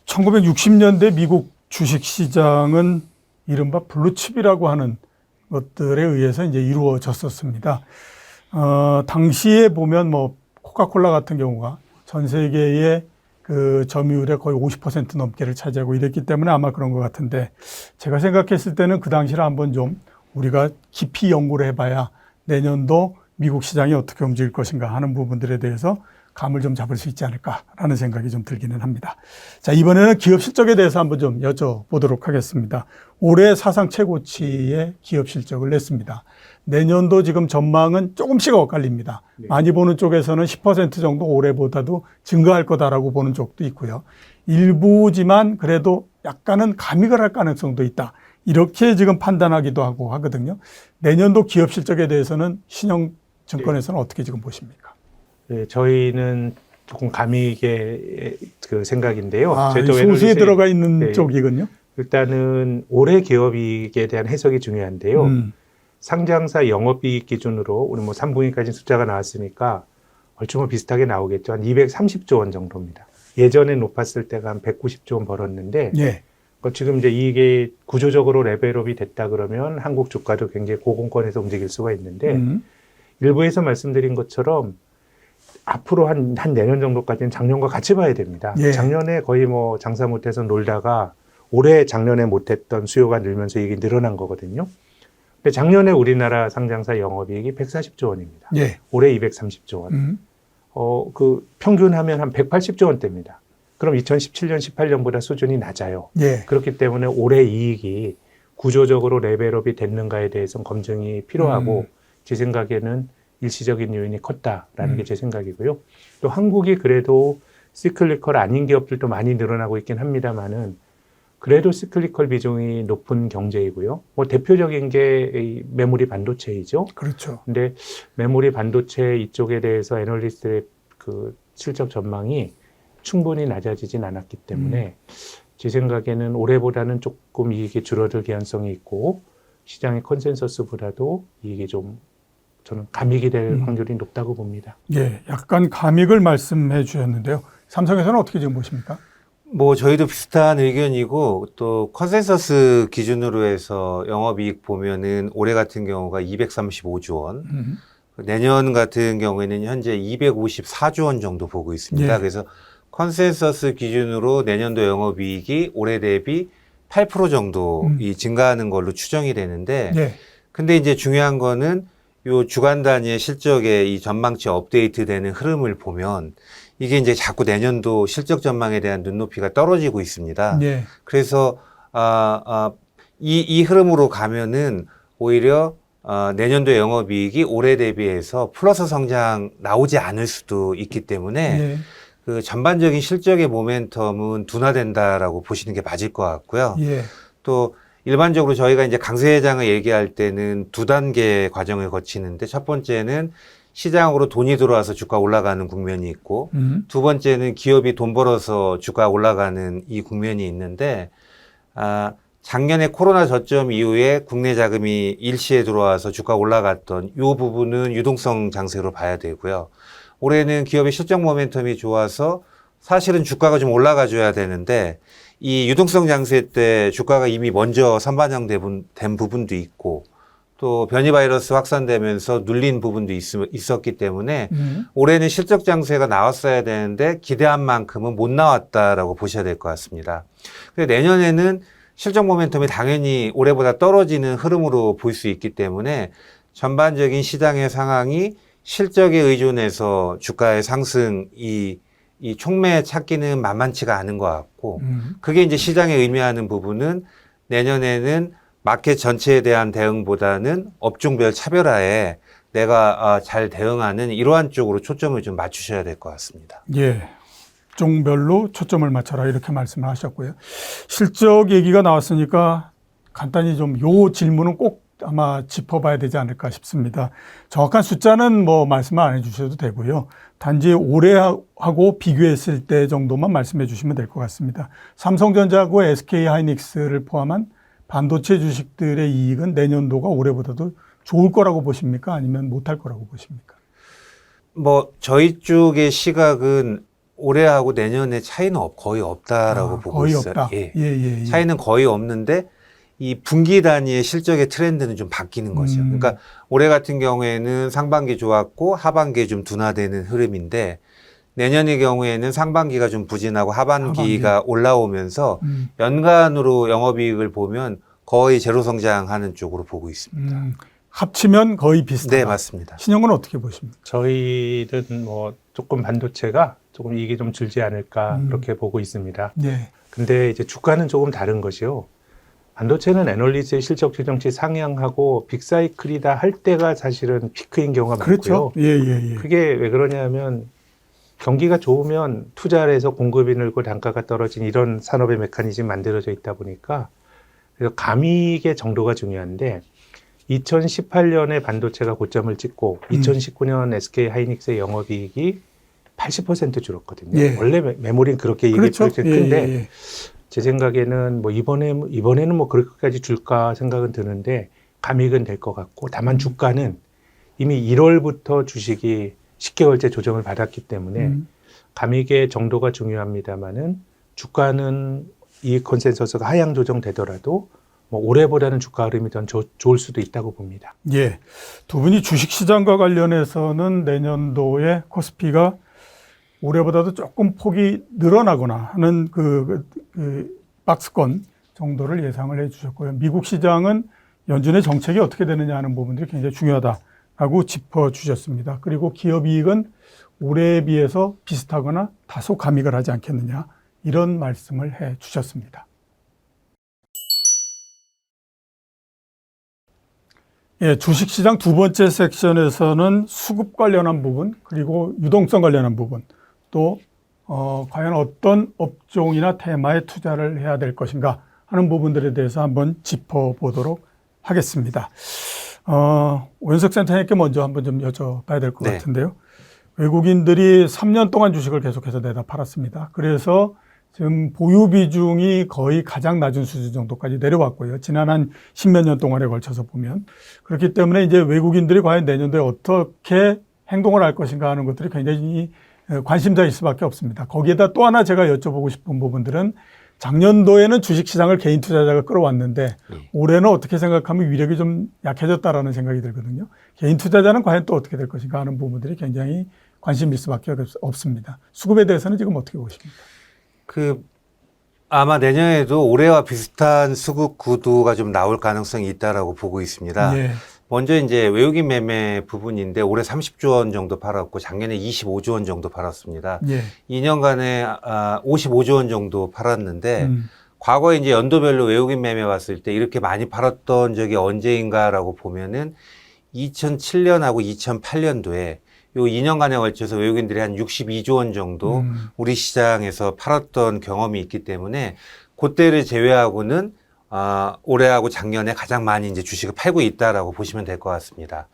1960년대 미국 주식시장은 이른바 블루칩이라고 하는 것들에 의해서 이제 이루어졌었습니다. 당시에 보면 뭐 코카콜라 같은 경우가 전 세계의 그 점유율의 거의 50% 넘게를 차지하고 이랬기 때문에 아마 그런 것 같은데 제가 생각했을 때는 그 당시를 한번 좀 우리가 깊이 연구를 해봐야 내년도 미국 시장이 어떻게 움직일 것인가 하는 부분들에 대해서 감을 좀 잡을 수 있지 않을까라는 생각이 좀 들기는 합니다. 자, 이번에는 기업 실적에 대해서 한번 좀 여쭤보도록 하겠습니다. 올해 사상 최고치의 기업 실적을 냈습니다. 내년도 지금 전망은 조금씩 엇갈립니다. 네. 많이 보는 쪽에서는 10% 정도 올해보다도 증가할 거다라고 보는 쪽도 있고요. 일부지만 그래도 약간은 감익을 할 가능성도 있다. 이렇게 지금 판단하기도 하고 하거든요. 내년도 기업 실적에 대해서는 신영증권에서는 어떻게 지금 보십니까? 예, 저희는 조금 감익의 그 생각인데요. 아, 저희 또 소수에 애널리스트- 들어가 있는 네. 쪽이군요. 일단은 올해 기업이익에 대한 해석이 중요한데요. 상장사 영업이익 기준으로 우리 뭐 3분기까지 숫자가 나왔으니까 얼추 뭐 비슷하게 나오겠죠. 한 230조 원 정도입니다. 예전에 높았을 때가 한 190조 원 벌었는데 예. 지금 이제 이게 구조적으로 레벨업이 됐다 그러면 한국 주가도 굉장히 고공권에서 움직일 수가 있는데 일부에서 말씀드린 것처럼 앞으로 한 내년 정도까지는 작년과 같이 봐야 됩니다. 예. 작년에 거의 뭐 장사 못해서 놀다가 올해 작년에 못했던 수요가 늘면서 이게 늘어난 거거든요. 근데 작년에 우리나라 상장사 영업이익이 140조 원입니다. 예. 올해 230조 원. 그 평균 하면 한 180조 원대입니다. 그럼 2017년, 18년보다 수준이 낮아요. 예. 그렇기 때문에 올해 이익이 구조적으로 레벨업이 됐는가에 대해서는 검증이 필요하고 제 생각에는 일시적인 요인이 컸다라는 게 제 생각이고요. 또 한국이 그래도 시클리컬 아닌 기업들도 많이 늘어나고 있긴 합니다만은 그래도 시클리컬 비중이 높은 경제이고요. 뭐 대표적인 게 이 메모리 반도체이죠. 그렇죠. 근데 메모리 반도체 이쪽에 대해서 애널리스트의 그 실적 전망이 충분히 낮아지진 않았기 때문에 제 생각에는 올해보다는 조금 이익이 줄어들 가능성이 있고 시장의 컨센서스보다도 이익이 좀 저는 감익이 될 확률이 높다고 봅니다. 예. 약간 감익을 말씀해 주셨는데요. 삼성에서는 어떻게 지금 보십니까? 뭐 저희도 비슷한 의견이고 또 컨센서스 기준으로 해서 영업이익 보면은 올해 같은 경우가 235조 원, 내년 같은 경우에는 현재 254조 원 정도 보고 있습니다. 예. 그래서 컨센서스 기준으로 내년도 영업이익이 올해 대비 8% 정도 이 증가하는 걸로 추정이 되는데, 예. 근데 이제 중요한 거는 요 주간 단위의 실적의 이 전망치 업데이트되는 흐름을 보면 이게 이제 자꾸 내년도 실적 전망에 대한 눈높이가 떨어지고 있습니다. 예. 그래서 이 흐름으로 가면은 오히려 내년도 영업이익이 올해 대비해서 플러스 성장 나오지 않을 수도 있기 때문에 예. 그 전반적인 실적의 모멘텀은 둔화된다라고 보시는 게 맞을 것 같고요. 예. 또 일반적으로 저희가 이제 강세 회장을 얘기할 때는 두 단계 과정을 거치는데 첫 번째는 시장으로 돈이 들어와서 주가 올라가는 국면이 있고 두 번째는 기업이 돈 벌어서 주가 올라가는 이 국면이 있는데 작년에 코로나 저점 이후에 국내 자금이 일시에 들어와서 주가 올라갔던 이 부분은 유동성 장세로 봐야 되고요. 올해는 기업의 실적 모멘텀이 좋아서 사실은 주가가 좀 올라가 줘야 되는데 이 유동성 장세 때 주가가 이미 먼저 선반영된 부분도 있고 또 변이 바이러스 확산되면서 눌린 부분도 있었기 때문에 올해는 실적 장세가 나왔어야 되는데 기대한 만큼은 못 나왔다라고 보셔야 될 것 같습니다. 근데 내년에는 실적 모멘텀이 당연히 올해보다 떨어지는 흐름으로 볼 수 있기 때문에 전반적인 시장의 상황이 실적에 의존해서 주가의 상승, 이 촉매 찾기는 만만치가 않은 것 같고 그게 이제 시장에 의미하는 부분은 내년에는 마켓 전체에 대한 대응보다는 업종별 차별화에 내가 잘 대응하는 이러한 쪽으로 초점을 좀 맞추셔야 될 것 같습니다. 예. 업종별로 초점을 맞춰라 이렇게 말씀을 하셨고요. 실적 얘기가 나왔으니까 간단히 좀 요 질문은 꼭 아마 짚어봐야 되지 않을까 싶습니다. 정확한 숫자는 뭐 말씀을 안 해주셔도 되고요. 단지 올해하고 비교했을 때 정도만 말씀해 주시면 될 것 같습니다. 삼성전자하고 SK하이닉스를 포함한 반도체 주식들의 이익은 내년도가 올해보다도 좋을 거라고 보십니까? 아니면 못할 거라고 보십니까? 뭐 저희 쪽의 시각은 올해하고 내년에 차이는 거의 없다라고 보고 거의 있어요. 없다. 예. 예. 차이는 거의 없는데 이 분기 단위의 실적의 트렌드는 좀 바뀌는 거죠. 그러니까 올해 같은 경우에는 상반기 좋았고 하반기에 좀 둔화되는 흐름인데 내년의 경우에는 상반기가 좀 부진하고 하반기가 올라오면서 연간으로 영업이익을 보면 거의 제로 성장하는 쪽으로 보고 있습니다. 합치면 거의 비슷하다. 네, 맞습니다. 신영은 어떻게 보십니까? 저희는 뭐 조금 반도체가 조금 이익이 좀 줄지 않을까 그렇게 보고 있습니다. 네. 근데 이제 주가는 조금 다른 것이요. 반도체는 애널리스트의 실적 추정치 상향하고 빅사이클이다 할 때가 사실은 피크인 경우가 그렇죠. 많고요. 예. 그게 왜 그러냐면 경기가 좋으면 투자를 해서 공급이 늘고 단가가 떨어진 이런 산업의 메커니즘이 만들어져 있다 보니까 그래서 감익의 정도가 중요한데 2018년에 반도체가 고점을 찍고 2019년 SK 하이닉스의 영업이익이 80% 줄었거든요. 예. 원래 메모리는 그렇게 이익이 그렇죠. 큰데 제 생각에는 뭐 이번에는 뭐 그렇게까지 줄까 생각은 드는데 감익은 될 것 같고 다만 주가는 이미 1월부터 주식이 10개월째 조정을 받았기 때문에 감익의 정도가 중요합니다만은 주가는 이 컨센서스가 하향 조정되더라도 뭐 올해보다는 주가 흐름이 더 좋을 수도 있다고 봅니다. 예. 두 분이 주식시장과 관련해서는 내년도에 코스피가 올해보다도 조금 폭이 늘어나거나 하는 그 박스권 정도를 예상을 해 주셨고요. 미국 시장은 연준의 정책이 어떻게 되느냐 하는 부분들이 굉장히 중요하다라고 짚어 주셨습니다. 그리고 기업 이익은 올해에 비해서 비슷하거나 다소 감익을 하지 않겠느냐 이런 말씀을 해 주셨습니다. 예, 주식시장 두 번째 섹션에서는 수급 관련한 부분 그리고 유동성 관련한 부분 또 과연 어떤 업종이나 테마에 투자를 해야 될 것인가 하는 부분들에 대해서 한번 짚어보도록 하겠습니다. 오현석 센터장님께 먼저 한번 좀 여쭤봐야 될 것 네. 같은데요. 외국인들이 3년 동안 주식을 계속해서 내다 팔았습니다. 그래서 지금 보유 비중이 거의 가장 낮은 수준 정도까지 내려왔고요. 지난 한 10몇 년 동안에 걸쳐서 보면. 그렇기 때문에 이제 외국인들이 과연 내년도에 어떻게 행동을 할 것인가 하는 것들이 굉장히 관심사일 수밖에 없습니다. 거기에다 또 하나 제가 여쭤보고 싶은 부분들은 작년도에는 주식시장을 개인 투자자가 끌어왔는데 올해는 어떻게 생각하면 위력이 좀 약해졌다라는 생각이 들거든요. 개인 투자자는 과연 또 어떻게 될 것인가 하는 부분들이 굉장히 관심일 수밖에 없습니다. 수급에 대해서는 지금 어떻게 보십니까? 아마 내년에도 올해와 비슷한 수급 구도가 좀 나올 가능성이 있다라고 보고 있습니다. 예. 먼저 이제 외국인 매매 부분인데 올해 30조 원 정도 팔았고 작년에 25조 원 정도 팔았습니다. 예. 2년간에 55조 원 정도 팔았는데 과거에 이제 연도별로 외국인 매매 봤을 때 이렇게 많이 팔았던 적이 언제인가라고 보면은 2007년하고 2008년도에 요 2년간에 걸쳐서 외국인들이 한 62조 원 정도 우리 시장에서 팔았던 경험이 있기 때문에 그때를 제외하고는 올해하고 작년에 가장 많이 이제 주식을 팔고 있다라고 보시면 될 것 같습니다.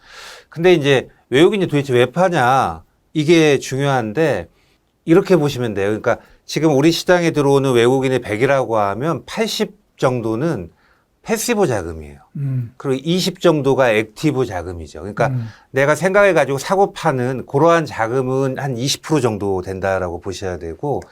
근데 이제 외국인이 도대체 왜 파냐? 이게 중요한데 이렇게 보시면 돼요. 그러니까 지금 우리 시장에 들어오는 외국인의 100이라고 하면 80 정도는 패시브 자금이에요. 그리고 20 정도가 액티브 자금이죠. 그러니까 내가 생각해가지고 사고 파는 그러한 자금은 한 20% 정도 된다라고 보셔야 되고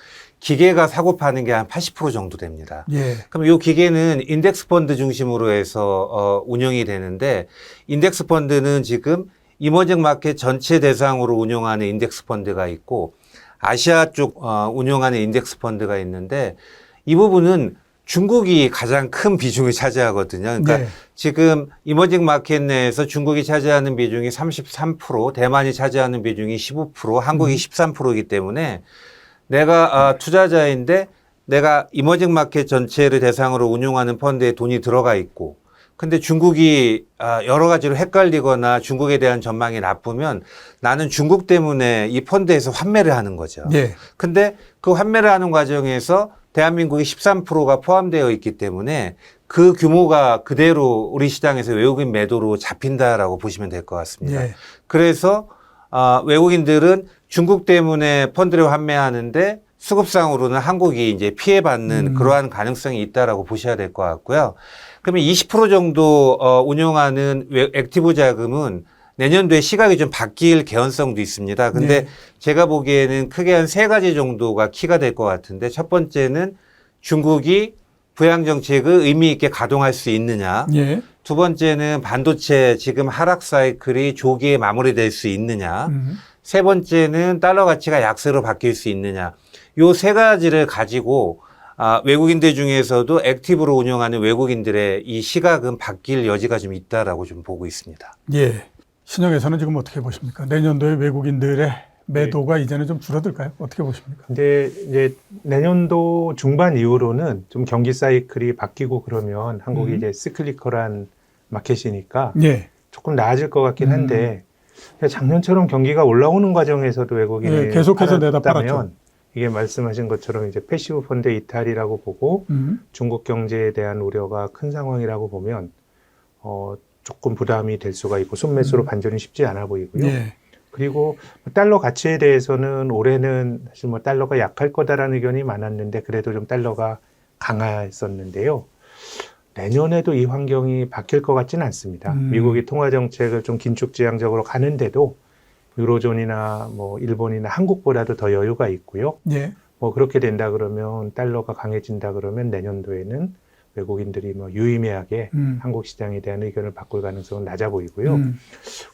기계가 사고 파는 게 한 80% 정도 됩니다. 예. 그럼 이 기계는 인덱스 펀드 중심으로 해서 운영이 되는데 인덱스 펀드는 지금 이머징 마켓 전체 대상으로 운영하는 인덱스 펀드가 있고 아시아 쪽 운영하는 인덱스 펀드가 있는데 이 부분은 중국이 가장 큰 비중을 차지하거든요. 그러니까 네. 지금 이머징 마켓 내에서 중국이 차지하는 비중이 33%, 대만이 차지하는 비중이 15%, 한국이 13%이기 때문에 내가 투자자인데 내가 이머징 마켓 전체를 대상으로 운용하는 펀드에 돈이 들어가 있고 근데 중국이 여러 가지로 헷갈리거나 중국에 대한 전망이 나쁘면 나는 중국 때문에 이 펀드에서 환매를 하는 거죠. 예. 근데 그 환매를 하는 과정에서 대한민국이 13%가 포함되어 있기 때문에 그 규모가 그대로 우리 시장에서 외국인 매도로 잡힌다라고 보시면 될 것 같습니다. 예. 그래서 외국인들은 중국 때문에 펀드를 환매하는데 수급상으로는 한국이 이제 피해받는 그러한 가능성이 있다라고 보셔야 될 것 같고요. 그러면 20% 정도 운용하는 액티브 자금은 내년도에 시각이 좀 바뀔 개연성도 있습니다. 근데 네. 제가 보기에는 크게 한 3가지 정도가 키가 될 것 같은데 첫 번째는 중국이 부양 정책을 의미 있게 가동할 수 있느냐. 예. 두 번째는 반도체 지금 하락 사이클이 조기에 마무리될 수 있느냐. 세 번째는 달러 가치가 약세로 바뀔 수 있느냐. 요 3가지를 가지고 외국인들 중에서도 액티브로 운영하는 외국인들의 이 시각은 바뀔 여지가 좀 있다라고 좀 보고 있습니다. 예. 신영에서는 지금 어떻게 보십니까? 내년도에 외국인들의 매도가 이제는 좀 줄어들까요? 어떻게 보십니까? 근데 이제 내년도 중반 이후로는 좀 경기 사이클이 바뀌고 그러면 한국이 이제 시클리컬한 마켓이니까 예. 조금 나아질 것 같긴 한데 작년처럼 경기가 올라오는 과정에서도 외국인이 예, 계속해서 내다 팔았죠. 이게 말씀하신 것처럼 이제 패시브 펀드 이탈이라고 보고 중국 경제에 대한 우려가 큰 상황이라고 보면 조금 부담이 될 수가 있고 순매수로 반전이 쉽지 않아 보이고요. 예. 그리고 달러 가치에 대해서는 올해는 사실 뭐 달러가 약할 거다라는 의견이 많았는데 그래도 좀 달러가 강했었는데요. 내년에도 이 환경이 바뀔 것 같지는 않습니다. 미국이 통화 정책을 좀 긴축지향적으로 가는데도 유로존이나 뭐 일본이나 한국보다도 더 여유가 있고요. 예. 뭐 그렇게 된다 그러면 달러가 강해진다 그러면 내년도에는 외국인들이 뭐 유의미하게 한국 시장에 대한 의견을 바꿀 가능성은 낮아 보이고요.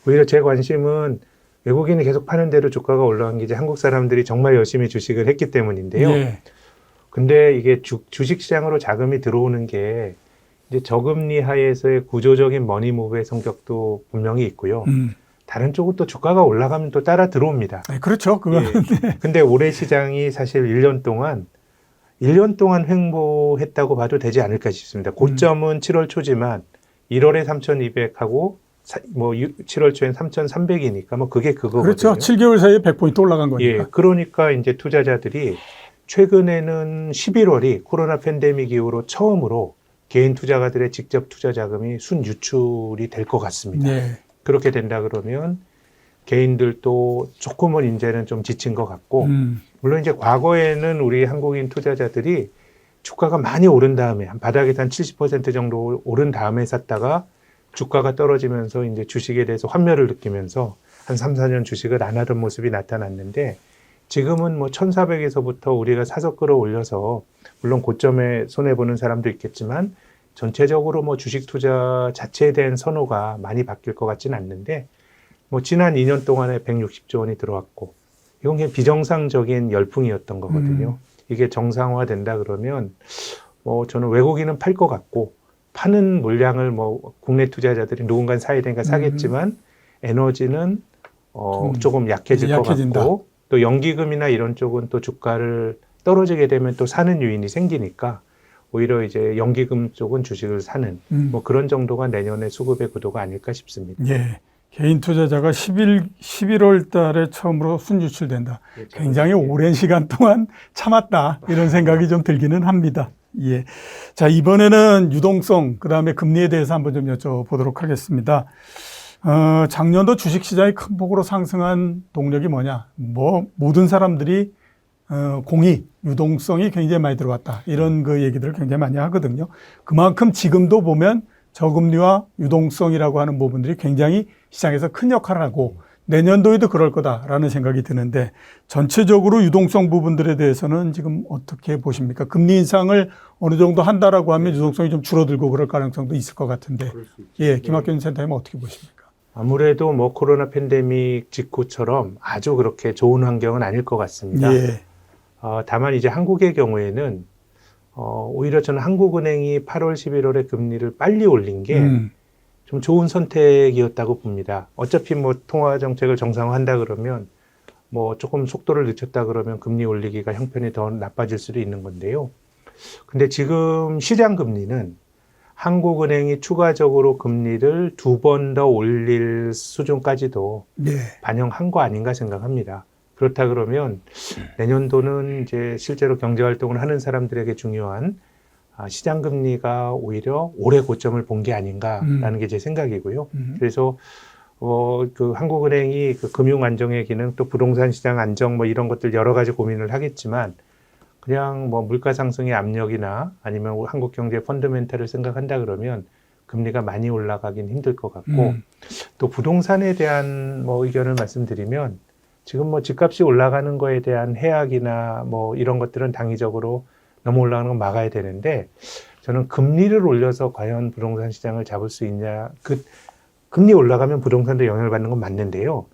오히려 제 관심은 외국인이 계속 파는 대로 주가가 올라간 게 이제 한국 사람들이 정말 열심히 주식을 했기 때문인데요. 예. 근데 이게 주식 시장으로 자금이 들어오는 게 이제 저금리 하에서의 구조적인 머니무브의 성격도 분명히 있고요. 다른 쪽은 또 주가가 올라가면 또 따라 들어옵니다. 네, 그렇죠. 그건. 예. 근데 올해 시장이 사실 1년 동안 횡보했다고 봐도 되지 않을까 싶습니다. 고점은 7월 초지만 1월에 3,200하고 뭐 7월 초엔 3,300이니까 뭐 그게 그거거든요. 그렇죠. 7개월 사이에 100포인트 올라간 거니까. 예. 그러니까 이제 투자자들이 최근에는 11월이 코로나 팬데믹 이후로 처음으로 개인 투자가들의 직접 투자 자금이 순유출이 될 것 같습니다. 예. 그렇게 된다 그러면 개인들도 조금은 이제는 좀 지친 것 같고 물론 이제 과거에는 우리 한국인 투자자들이 주가가 많이 오른 다음에 바닥에서 한 70% 정도 오른 다음에 샀다가 주가가 떨어지면서 이제 주식에 대해서 환멸을 느끼면서 한 3, 4년 주식을 안 하던 모습이 나타났는데 지금은 뭐 1,400에서부터 우리가 사서 끌어올려서 물론 고점에 손해보는 사람도 있겠지만 전체적으로 뭐 주식 투자 자체에 대한 선호가 많이 바뀔 것 같지는 않는데 뭐 지난 2년 동안에 160조 원이 들어왔고 이건 그냥 비정상적인 열풍이었던 거거든요. 이게 정상화된다 그러면 뭐 저는 외국인은 팔 것 같고 파는 물량을 뭐 국내 투자자들이 누군가 사야 되니까 사겠지만 에너지는 조금 약해질 것 같고 또 연기금이나 이런 쪽은 또 주가를 떨어지게 되면 또 사는 요인이 생기니까 오히려 이제 연기금 쪽은 주식을 사는 뭐 그런 정도가 내년의 수급의 구도가 아닐까 싶습니다. 예. 개인 투자자가 11월 달에 처음으로 순유출된다. 굉장히 오랜 시간 동안 참았다. 이런 생각이 좀 들기는 합니다. 예. 자, 이번에는 유동성, 그 다음에 금리에 대해서 한번 좀 여쭤보도록 하겠습니다. 작년도 주식시장이 큰 폭으로 상승한 동력이 뭐냐? 뭐, 모든 사람들이 공이, 유동성이 굉장히 많이 들어왔다. 이런 그 얘기들을 굉장히 많이 하거든요. 그만큼 지금도 보면 저금리와 유동성이라고 하는 부분들이 굉장히 시장에서 큰 역할을 하고 내년도에도 그럴 거다라는 생각이 드는데 전체적으로 유동성 부분들에 대해서는 지금 어떻게 보십니까? 금리 인상을 어느 정도 한다라고 하면 유동성이 좀 줄어들고 그럴 가능성도 있을 것 같은데 예, 김학균 센터장님 어떻게 보십니까? 아무래도 뭐 코로나 팬데믹 직후처럼 아주 그렇게 좋은 환경은 아닐 것 같습니다. 예. 다만 이제 한국의 경우에는 오히려 저는 한국은행이 8월, 11월에 금리를 빨리 올린 게 좀 좋은 선택이었다고 봅니다. 어차피 뭐 통화 정책을 정상화한다 그러면 뭐 조금 속도를 늦췄다 그러면 금리 올리기가 형편이 더 나빠질 수도 있는 건데요. 근데 지금 시장 금리는 한국은행이 추가적으로 금리를 2번 더 올릴 수준까지도 예. 반영한 거 아닌가 생각합니다. 그렇다 그러면 내년도는 이제 실제로 경제 활동을 하는 사람들에게 중요한 시장 금리가 오히려 올해 고점을 본 게 아닌가라는 게 제 생각이고요. 그래서 그 한국은행이 그 금융 안정의 기능 또 부동산 시장 안정 뭐 이런 것들 여러 가지 고민을 하겠지만 그냥 뭐 물가 상승의 압력이나 아니면 한국 경제의 펀더멘탈을 생각한다 그러면 금리가 많이 올라가긴 힘들 것 같고 또 부동산에 대한 뭐 의견을 말씀드리면 지금 뭐 집값이 올라가는 거에 대한 해악이나 뭐 이런 것들은 당위적으로 너무 올라가는 건 막아야 되는데 저는 금리를 올려서 과연 부동산 시장을 잡을 수 있냐. 금리 올라가면 부동산도 영향을 받는 건 맞는데요.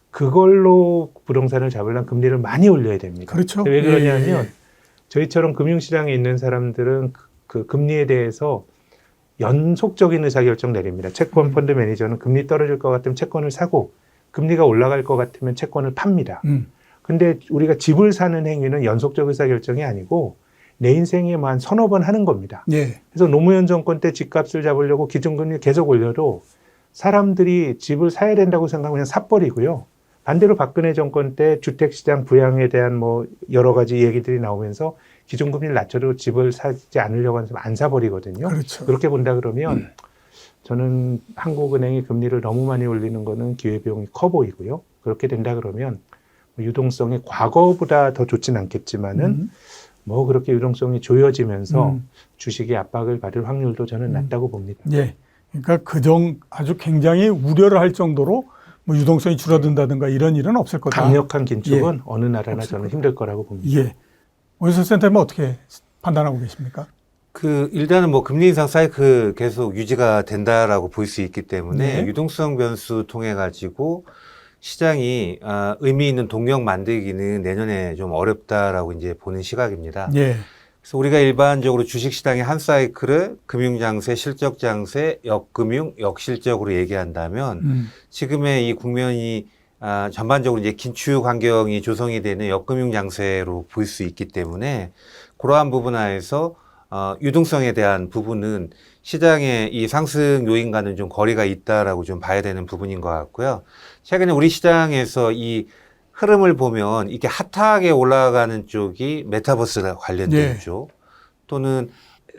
그걸로 부동산을 잡으려면 금리를 많이 올려야 됩니다. 그렇죠. 왜 그러냐면 저희처럼 금융시장에 있는 사람들은 그 금리에 대해서 연속적인 의사결정 내립니다. 채권 펀드 매니저는 금리 떨어질 것 같으면 채권을 사고 금리가 올라갈 것 같으면 채권을 팝니다. 근데 우리가 집을 사는 행위는 연속적 의사결정이 아니고 내 인생에 한 서너 번 하는 겁니다. 예. 그래서 노무현 정권 때 집값을 잡으려고 기준금리 계속 올려도 사람들이 집을 사야 된다고 생각하면 그냥 사버리고요. 반대로 박근혜 정권 때 주택시장 부양에 대한 뭐 여러 가지 얘기들이 나오면서 기준금리를 낮춰도 집을 사지 않으려고 하면서 안 사버리거든요. 그렇죠. 그렇게 본다 그러면 저는 한국은행이 금리를 너무 많이 올리는 거는 기회비용이 커 보이고요. 그렇게 된다 그러면 유동성이 과거보다 더 좋진 않겠지만은 뭐 그렇게 유동성이 조여지면서 주식이 압박을 받을 확률도 저는 낮다고 봅니다. 예. 그러니까 아주 굉장히 우려를 할 정도로 뭐 유동성이 줄어든다든가 이런 일은 없을 거다. 강력한 긴축은 예. 어느 나라나 저는 힘들 거라고 봅니다. 예. 오인석 센터님은 어떻게 판단하고 계십니까? 일단은 뭐 금리 인상 사이클 계속 유지가 된다라고 볼 수 있기 때문에 네. 유동성 변수 통해 가지고 시장이 의미 있는 동력 만들기는 내년에 좀 어렵다라고 이제 보는 시각입니다. 예. 그래서 우리가 일반적으로 주식 시장의 한 사이클을 금융장세, 실적장세, 역금융, 역실적으로 얘기한다면 지금의 이 국면이 전반적으로 이제 긴축 환경이 조성이 되는 역금융 장세로 볼 수 있기 때문에 그러한 부분 하에서 유동성에 대한 부분은 시장의 이 상승 요인과는 좀 거리가 있다라고 좀 봐야 되는 부분인 것 같고요. 최근에 우리 시장에서 이 흐름을 보면 이게 핫하게 올라가는 쪽이 메타버스 관련된 예. 쪽 또는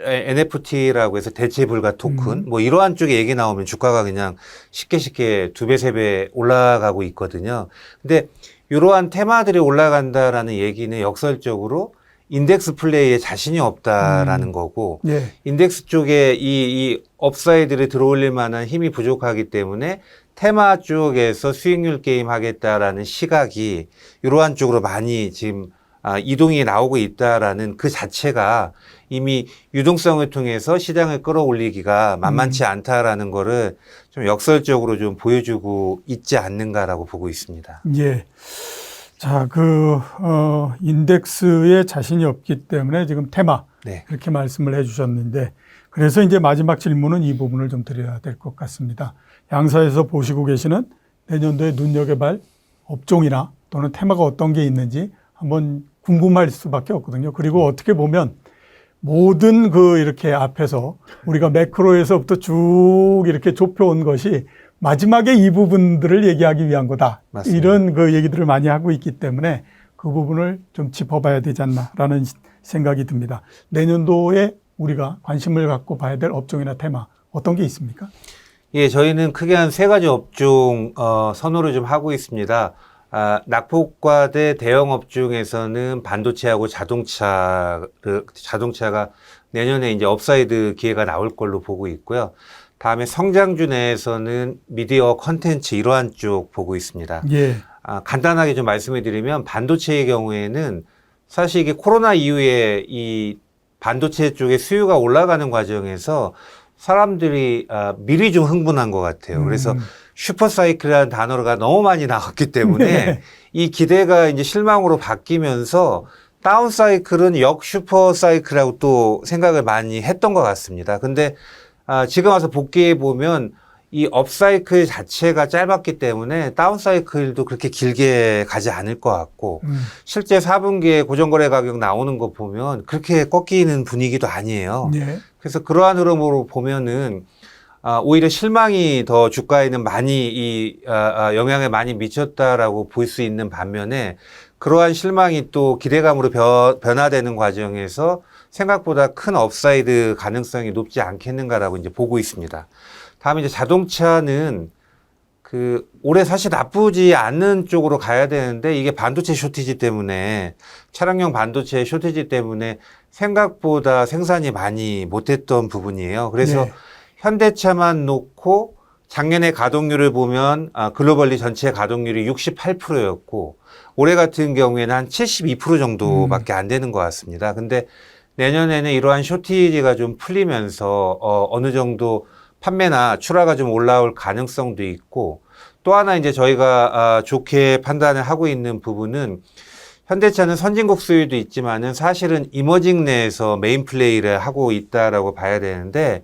NFT라고 해서 대체 불가 토큰 뭐 이러한 쪽에 얘기 나오면 주가가 그냥 쉽게 2배, 3배 올라가고 있거든요. 근데 이러한 테마들이 올라간다라는 얘기는 역설적으로 인덱스 플레이에 자신이 없다라는 거고 예. 인덱스 쪽에 이 업사이드를 들어올릴 만한 힘이 부족하기 때문에 테마 쪽에서 수익률 게임 하겠다라는 시각이 이러한 쪽으로 많이 지금 이동이 나오고 있다라는 그 자체가 이미 유동성을 통해서 시장을 끌어올리기가 만만치 않다라는 거를 좀 역설적으로 좀 보여주고 있지 않는가라고 보고 있습니다. 예. 자, 인덱스에 자신이 없기 때문에 지금 테마, 네. 이렇게 말씀을 해 주셨는데, 그래서 이제 마지막 질문은 이 부분을 좀 드려야 될 것 같습니다. 양사에서 보시고 계시는 내년도에 눈여겨볼 업종이나 또는 테마가 어떤 게 있는지 한번 궁금할 수밖에 없거든요. 그리고 어떻게 보면 모든 이렇게 앞에서 우리가 매크로에서부터 쭉 이렇게 좁혀온 것이 마지막에 이 부분들을 얘기하기 위한 거다. 맞습니다. 이런 얘기들을 많이 하고 있기 때문에 그 부분을 좀 짚어봐야 되지 않나라는 생각이 듭니다. 내년도에 우리가 관심을 갖고 봐야 될 업종이나 테마 어떤 게 있습니까? 예, 저희는 크게 한 3가지 업종 선호를 좀 하고 있습니다. 낙폭과대 대형 업종에서는 반도체하고 자동차가 내년에 이제 업사이드 기회가 나올 걸로 보고 있고요. 다음에 성장주 내에서는 미디어 컨텐츠 이러한 쪽 보고 있습니다. 예. 간단하게 좀 말씀을 드리면 반도체의 경우에는 사실 이게 코로나 이후에 이 반도체 쪽의 수요가 올라가는 과정에서 사람들이 미리 좀 흥분한 것 같아요. 그래서 슈퍼사이클이라는 단어가 너무 많이 나왔기 때문에 네. 이 기대가 이제 실망으로 바뀌면서 다운사이클은 역슈퍼사이클이라고 또 생각을 많이 했던 것 같습니다. 근데 지금 와서 복귀해 보면 이 업사이클 자체가 짧았기 때문에 다운사이클도 그렇게 길게 가지 않을 것 같고 실제 4분기에 고정거래 가격 나오는 거 보면 그렇게 꺾이는 분위기도 아니에요. 예. 그래서 그러한 흐름으로 보면은 오히려 실망이 더 주가에는 많이 영향을 많이 미쳤다라고 볼 수 있는 반면에 그러한 실망이 또 기대감으로 변화되는 과정에서 생각보다 큰 업사이드 가능성이 높지 않겠는가라고 이제 보고 있습니다. 다음에 이제 자동차는 올해 사실 나쁘지 않는 쪽으로 가야 되는데 이게 반도체 쇼티지 때문에 차량용 반도체 쇼티지 때문에 생각보다 생산이 많이 못했던 부분이에요. 그래서 네. 현대차만 놓고 작년에 가동률을 보면 글로벌리 전체 가동률이 68%였고 올해 같은 경우에는 한 72% 정도밖에 안 되는 것 같습니다. 근데 내년에는 이러한 쇼티지가 좀 풀리면서 어느 정도 판매나 출하가 좀 올라올 가능성도 있고 또 하나 이제 저희가 좋게 판단을 하고 있는 부분은 현대차는 선진국 수요도 있지만은 사실은 이머징 내에서 메인 플레이를 하고 있다라고 봐야 되는데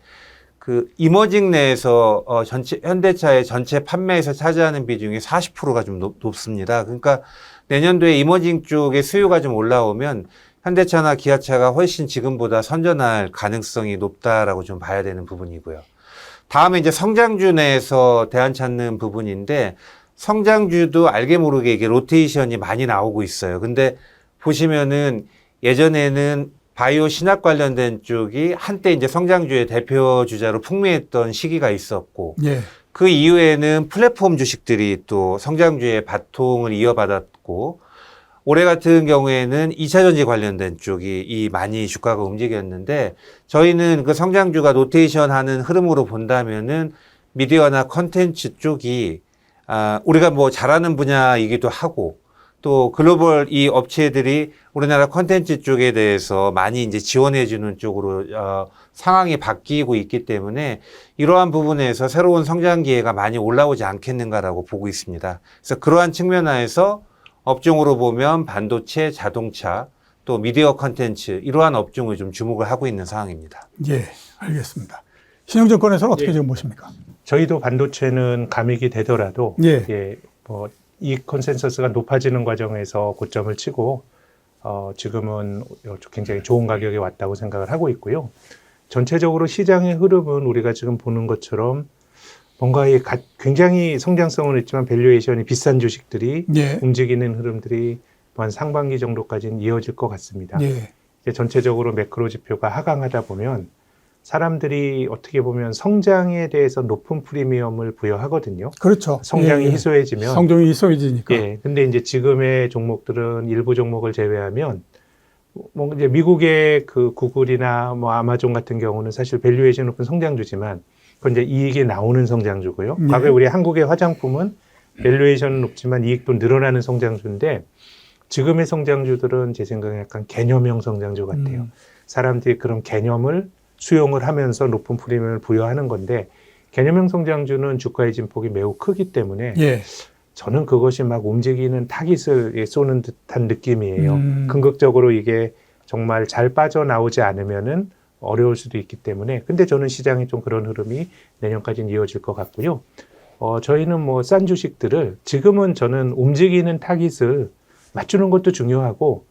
이머징 내에서 현대차의 전체 판매에서 차지하는 비중이 40%가 좀 높습니다. 그러니까 내년도에 이머징 쪽에 수요가 좀 올라오면 현대차나 기아차가 훨씬 지금보다 선전할 가능성이 높다라고 좀 봐야 되는 부분이고요. 다음에 이제 성장주 내에서 대안 찾는 부분인데 성장주도 알게 모르게 이게 로테이션이 많이 나오고 있어요. 근데 보시면은 예전에는 바이오 신약 관련된 쪽이 한때 이제 성장주의 대표 주자로 풍미했던 시기가 있었고 예. 그 이후에는 플랫폼 주식들이 또 성장주의 바통을 이어받았고 올해 같은 경우에는 2차 전지 관련된 쪽이 많이 주가가 움직였는데 저희는 그 성장주가 로테이션 하는 흐름으로 본다면은 미디어나 컨텐츠 쪽이 우리가 뭐 잘하는 분야이기도 하고 또 글로벌 이 업체들이 우리나라 컨텐츠 쪽에 대해서 많이 이제 지원해 주는 쪽으로 상황이 바뀌고 있기 때문에 이러한 부분에서 새로운 성장 기회가 많이 올라오지 않겠는가라고 보고 있습니다. 그래서 그러한 측면 하에서 업종으로 보면 반도체, 자동차, 또 미디어 컨텐츠 이러한 업종을 좀 주목을 하고 있는 상황입니다. 예, 알겠습니다. 신영증권에서는 어떻게 지금 보십니까? 저희도 반도체는 감익이 되더라도 예. 뭐 이익 컨센서스가 높아지는 과정에서 고점을 치고 지금은 굉장히 좋은 가격에 왔다고 생각을 하고 있고요. 전체적으로 시장의 흐름은 우리가 지금 보는 것처럼 뭔가 굉장히 성장성은 있지만 밸류에이션이 비싼 주식들이 예. 움직이는 흐름들이 한 상반기 정도까지는 이어질 것 같습니다. 예. 이제 전체적으로 매크로 지표가 하강하다 보면 사람들이 어떻게 보면 성장에 대해서 높은 프리미엄을 부여하거든요. 그렇죠. 성장이 예. 희소해지면. 성장이 희소해지니까. 예. 근데 이제 지금의 종목들은 일부 종목을 제외하면 뭐 이제 미국의 그 구글이나 뭐 아마존 같은 경우는 사실 밸류에이션 높은 성장주지만 그건 이제 이익이 나오는 성장주고요. 예. 과거에 우리 한국의 화장품은 밸류에이션은 높지만 이익도 늘어나는 성장주인데 지금의 성장주들은 제 생각에 약간 개념형 성장주 같아요. 사람들이 그런 개념을 수용을 하면서 높은 프리미엄을 부여하는 건데 개념형 성장주는 주가의 진폭이 매우 크기 때문에 예. 저는 그것이 막 움직이는 타깃을 쏘는 듯한 느낌이에요. 궁극적으로 이게 정말 잘 빠져나오지 않으면은 어려울 수도 있기 때문에 근데 저는 시장이 좀 그런 흐름이 내년까지는 이어질 것 같고요. 저희는 뭐 싼 주식들을 지금은 저는 움직이는 타깃을 맞추는 것도 중요하고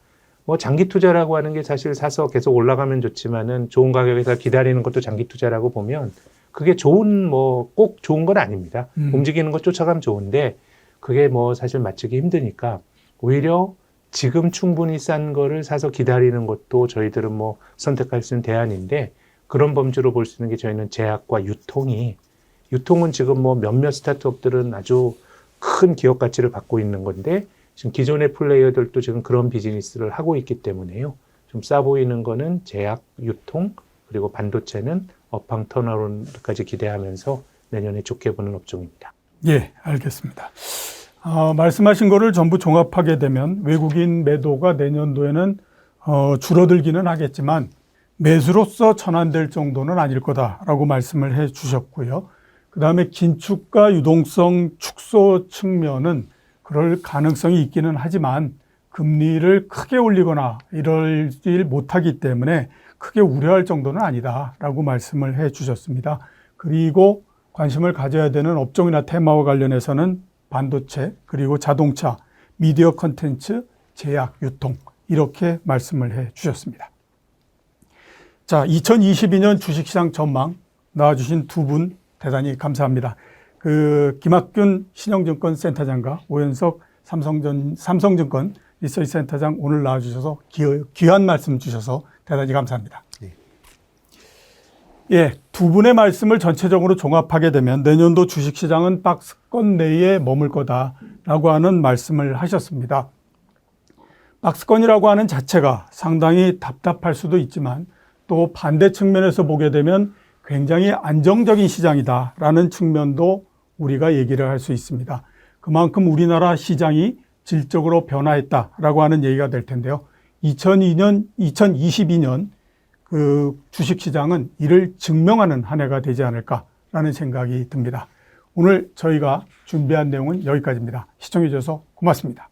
뭐 장기 투자라고 하는 게 사실 사서 계속 올라가면 좋지만은 좋은 가격에서 기다리는 것도 장기 투자라고 보면 그게 좋은 뭐 꼭 좋은 건 아닙니다. 움직이는 것 쫓아가면 좋은데 그게 뭐 사실 맞추기 힘드니까 오히려 지금 충분히 싼 거를 사서 기다리는 것도 저희들은 뭐 선택할 수 있는 대안인데 그런 범주로 볼 수 있는 게 저희는 제약과 유통은 지금 뭐 몇몇 스타트업들은 아주 큰 기업 가치를 받고 있는 건데 지금 기존의 플레이어들도 지금 그런 비즈니스를 하고 있기 때문에요. 좀 싸 보이는 거는 제약, 유통, 그리고 반도체는 업황 턴어라운드까지 기대하면서 내년에 좋게 보는 업종입니다. 예, 알겠습니다. 말씀하신 거를 전부 종합하게 되면 외국인 매도가 내년도에는 줄어들기는 하겠지만 매수로서 전환될 정도는 아닐 거다라고 말씀을 해 주셨고요. 그다음에 긴축과 유동성 축소 측면은 그럴 가능성이 있기는 하지만 금리를 크게 올리거나 이러질 못하기 때문에 크게 우려할 정도는 아니다라고 말씀을 해 주셨습니다. 그리고 관심을 가져야 되는 업종이나 테마와 관련해서는 반도체, 그리고 자동차, 미디어 컨텐츠, 제약, 유통 이렇게 말씀을 해 주셨습니다. 자, 2022년 주식시장 전망 나와주신 두 분 대단히 감사합니다. 김학균 신영증권 센터장과 오현석 삼성증권 리서치 센터장 오늘 나와주셔서 귀한 말씀 주셔서 대단히 감사합니다. 네. 예, 두 분의 말씀을 전체적으로 종합하게 되면 내년도 주식시장은 박스권 내에 머물 거다라고 하는 말씀을 하셨습니다. 박스권이라고 하는 자체가 상당히 답답할 수도 있지만 또 반대 측면에서 보게 되면 굉장히 안정적인 시장이다라는 측면도 우리가 얘기를 할 수 있습니다. 그만큼 우리나라 시장이 질적으로 변화했다라고 하는 얘기가 될 텐데요. 2022년 그 주식시장은 이를 증명하는 한 해가 되지 않을까라는 생각이 듭니다. 오늘 저희가 준비한 내용은 여기까지입니다. 시청해 주셔서 고맙습니다.